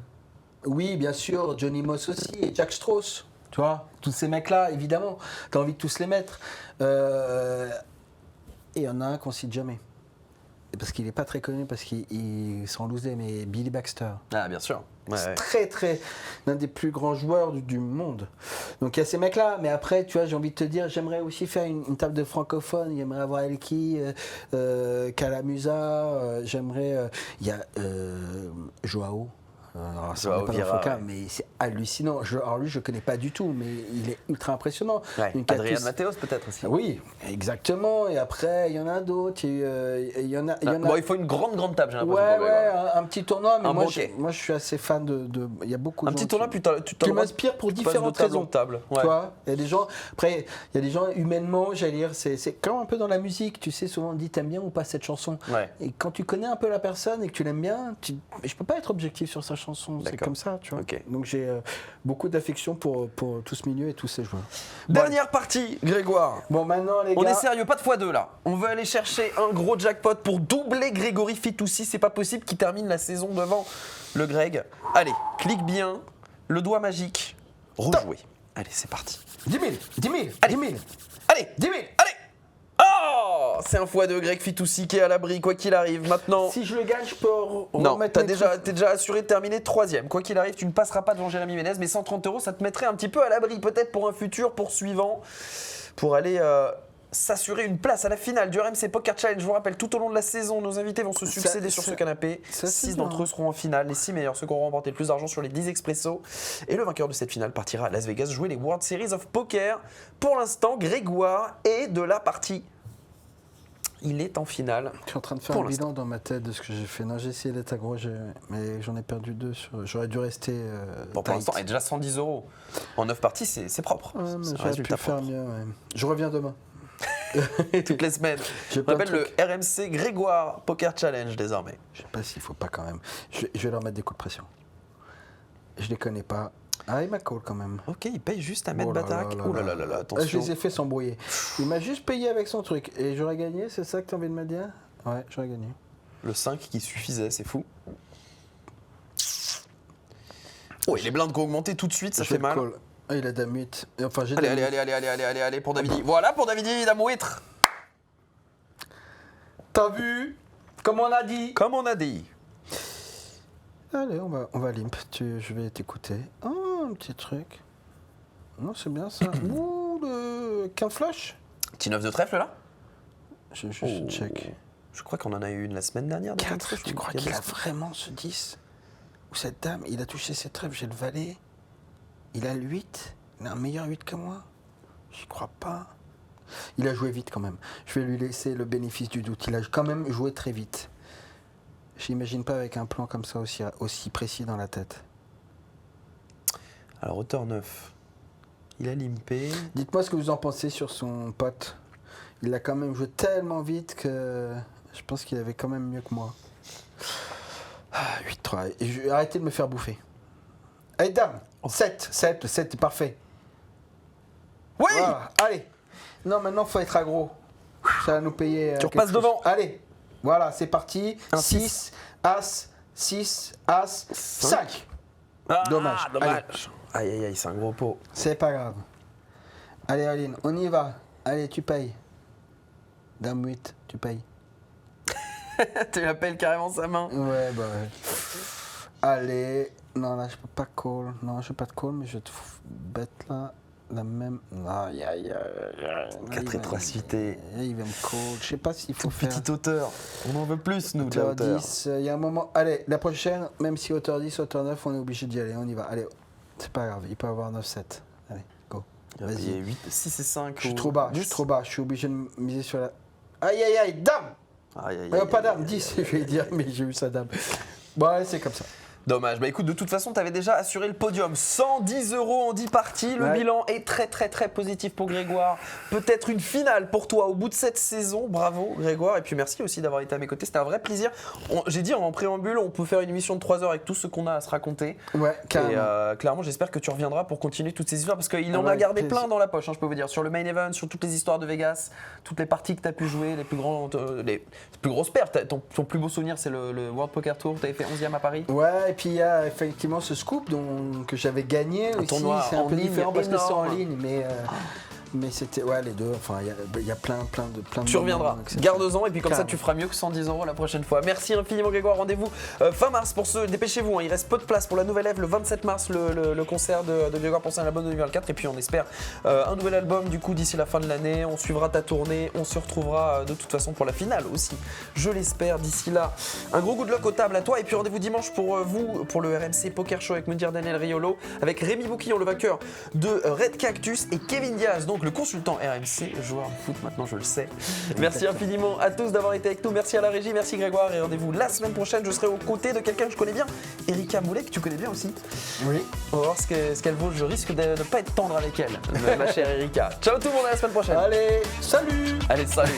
oui, bien sûr, Johnny Moss aussi et Jack Strauss. Tu vois, tous ces mecs-là, évidemment, tu as envie de tous les mettre. Et il y en a un qu'on cite jamais. Et parce qu'il n'est pas très connu, parce qu'il s'en lousait, mais Billy Baxter. Ah, bien sûr. Ouais, C'est ouais. très, l'un des plus grands joueurs du monde. Donc il y a ces mecs-là, mais après, tu vois, j'ai envie de te dire, j'aimerais aussi faire une table de francophones. J'aimerais avoir Elki, Calamusa, j'aimerais. Il y a Joao. Alors, ça, on Joao n'est pas dans Vieira, Foca, ouais. mais c'est hallucinant. Alors lui, je ne connais pas du tout, mais il est ultra impressionnant. Ouais. Une Adrien cactus- Mathéos peut-être aussi. Oui, exactement. Et après, il y en a d'autres. Il y en a. Bon, il faut une grande table, j'ai l'impression. Ouais, pour Grégoire. ouais, un petit tournoi, mais Un moi, banquet. moi je suis assez fan de. Il y a beaucoup de Un gens petit tournoi, qui- puis tu qui m'inspire pour différentes raisons. Table. Tu vois, il y a des gens. Après, il y a des gens humainement, j'allais dire, c'est comme un peu dans la musique. Tu sais, souvent on dit t'aimes bien ou pas cette chanson. Ouais. Et quand tu connais un peu la personne et que tu l'aimes bien, mais je peux pas être objectif sur sa chanson. C'est D'accord. comme ça, tu vois. Ok. Donc j'ai beaucoup d'affection pour tout ce milieu et tous ces joueurs. Dernière partie, Grégoire. Bon, maintenant les On gars. est sérieux, pas de x2 là. On veut aller chercher un gros jackpot pour doubler Grégory Fitoussi. C'est pas possible qu'il termine la saison devant le Greg. Allez, clique bien, le doigt magique, rejouer. Allez, c'est parti. 10 000, 10 000, Allez. 10 000, Allez, 10 000. allez. Oh, c'est un x2 Greg Fitoussi qui est à l'abri, quoi qu'il arrive. Maintenant. Si je le gagne, je peux Non, remettre mes trucs. t'es déjà assuré de terminer troisième. Quoi qu'il arrive, tu ne passeras pas devant Jérémy Ménez, mais 130 €, ça te mettrait un petit peu à l'abri, peut-être pour un futur poursuivant, pour aller s'assurer une place à la finale du RMC Poker Challenge. Je vous rappelle, tout au long de la saison, nos invités vont se succéder sur ce canapé. ça, c'est 6 bien. d'entre eux seront en finale. Les 6 meilleurs, ceux qui auront remporté le plus d'argent sur les 10 expressos. Et le vainqueur de cette finale partira à Las Vegas jouer les World Series of Poker. Pour l'instant, Grégoire est de la partie. Il est en finale. Je suis en train de faire Pour un bilan dans ma tête de ce que j'ai fait. Non, j'ai essayé d'être aggro, mais j'en ai perdu 2. J'aurais dû rester. Bon, pour tight. l'instant, il est déjà 110 €. En 9 parties, c'est propre. Ouais, mais C'est un j'aurais pu résultat faire propre. mieux. Ouais. Je reviens demain. Toutes les semaines. J'ai On plein de appelle le trucs. RMC Grégoire Poker Challenge désormais. Je sais pas s'il faut pas quand même. Je vais leur mettre des coups de pression. Je les connais pas. Ah, il m'a call quand même. Ok, il paye juste à mettre Oh là Batak. là Oh là là là là là, Je attention. les ai fait s'embrouiller. Il m'a juste payé avec son truc. Et j'aurais gagné, c'est ça que tu as envie de me dire? Ouais, j'aurais gagné. Le 5 qui suffisait, c'est fou. Oh, et les blindes qui ont augmenté tout de suite, ça Je fait vais le mal. call. Ah, il a dame 8. Enfin, j'ai Allez, dame allez, 8. allez, allez, allez, allez, allez, pour Davidi. Voilà pour Davidi, dame ouitre. T'as vu? Comme on a dit. Comme on a dit. Allez, on va limp. Je vais t'écouter. Oh, un petit truc. Non, c'est bien ça. Ouh, le 15 flush. Petit 9 de trèfle là. Je juste Oh. check. Je crois qu'on en a eu une la semaine dernière. des 4, trèfles, tu crois il y qu'il a des- vraiment ce 10? Ou cette dame, il a touché ses trèfles, j'ai le valet. Il a le 8. Il a un meilleur 8 que moi. J'y crois pas. Il a joué vite quand même. Je vais lui laisser le bénéfice du doute. Il a quand même joué très vite. J'imagine pas avec un plan comme ça aussi précis dans la tête. Alors, hauteur 9. Il a limpé. Dites-moi ce que vous en pensez sur son pote. Il a quand même joué tellement vite que je pense qu'il avait quand même mieux que moi. 8-3. Arrêtez de me faire bouffer. Allez, dame. 7. 7. Le 7 est parfait. Oui. Voilà. Allez. Non, maintenant, faut être aggro. Ça va nous payer. Tu quelque repasses chose. devant. Allez. Voilà, c'est parti. Un 6, As, 6, As, 5. Ah, Dommage. dommage. Aïe, aïe, aïe, c'est un gros pot. C'est pas grave. Allez, Aline, on y va. Allez, tu payes. Dame 8, tu payes. Tu appelles carrément sa main. Ouais, bah ouais. Allez. Non, là, je peux pas call. Non, je peux pas te call, mais je vais te bête là. La même. Aïe, aïe, aïe, aïe. 4 et 3 suités. Il va me call. Je sais pas s'il faut faire. Petite hauteur. On en veut plus, nous, de la Hauteur hauteur. 10. Il y a un moment. Allez, la prochaine, même si hauteur 10, hauteur 9, on est obligé d'y aller. On y va. Allez. C'est pas grave. Il peut avoir 9-7. Allez, go. Il y a Vas-y. 8, 6 et 5. Je suis trop bas. Je suis trop bas. Je suis obligé de miser sur la. Aïe, aïe, aïe. Dame! Aïe, aïe, Pas aïe, dame, aïe, 10, aïe, je vais dire, mais j'ai eu sa dame. Bon, allez, c'est comme ça. Dommage. Bah écoute, de toute façon, tu avais déjà assuré le podium. 110 € en 10 parties. Le Ouais. bilan est très, très, très positif pour Grégoire. Peut-être une finale pour toi au bout de cette saison. Bravo, Grégoire. Et puis merci aussi d'avoir été à mes côtés. C'était un vrai plaisir. J'ai dit en préambule, on peut faire une émission de 3 heures avec tout ce qu'on a à se raconter. Ouais, Et carrément. clairement, j'espère que tu reviendras pour continuer toutes ces histoires parce qu'il en Ah a ouais, gardé plaisir. plein dans la poche, hein, je peux vous dire. Sur le main event, sur toutes les histoires de Vegas, toutes les parties que tu as pu jouer, les plus grosses pertes. Ton plus beau souvenir, c'est le World Poker Tour. Tu avais fait 11e à Paris. Ouais, et et puis il y a effectivement ce scoop que j'avais gagné aussi. tournoi C'est un en peu ligne différent parce que c'est en énorme. ligne, mais c'était les deux. Enfin, il y a plein de. Tu reviendras, moments, garde-en et puis comme ça Carrément. tu feras mieux que 110 € la prochaine fois. Merci infiniment Grégoire, rendez-vous fin mars pour ceux, dépêchez-vous, hein, il reste peu de place pour la nouvelle Ève le 27 mars, le concert de Grégoire pour Saint-Album 2024 et puis on espère un nouvel album du coup d'ici la fin de l'année, on suivra ta tournée, on se retrouvera de toute façon pour la finale aussi, je l'espère. D'ici là, un gros good luck aux tables à toi et puis rendez-vous dimanche pour vous, pour le RMC Poker Show avec Mundir Daniel Riolo, avec Rémi Bouquillon, le vainqueur de Red Cactus et Kevin Diaz, donc le consultant RMC, joueur de foot maintenant je le sais. Merci infiniment à tous d'avoir été avec nous, merci à la régie, merci Grégoire et rendez-vous la semaine prochaine, je serai aux côtés de quelqu'un que je connais bien, Erika Moulet, que tu connais bien aussi. Oui. On va voir ce qu'elle vaut, je risque de ne pas être tendre avec elle, ma chère Erika. Ciao tout le monde, à la semaine prochaine. Allez, salut. Allez, salut.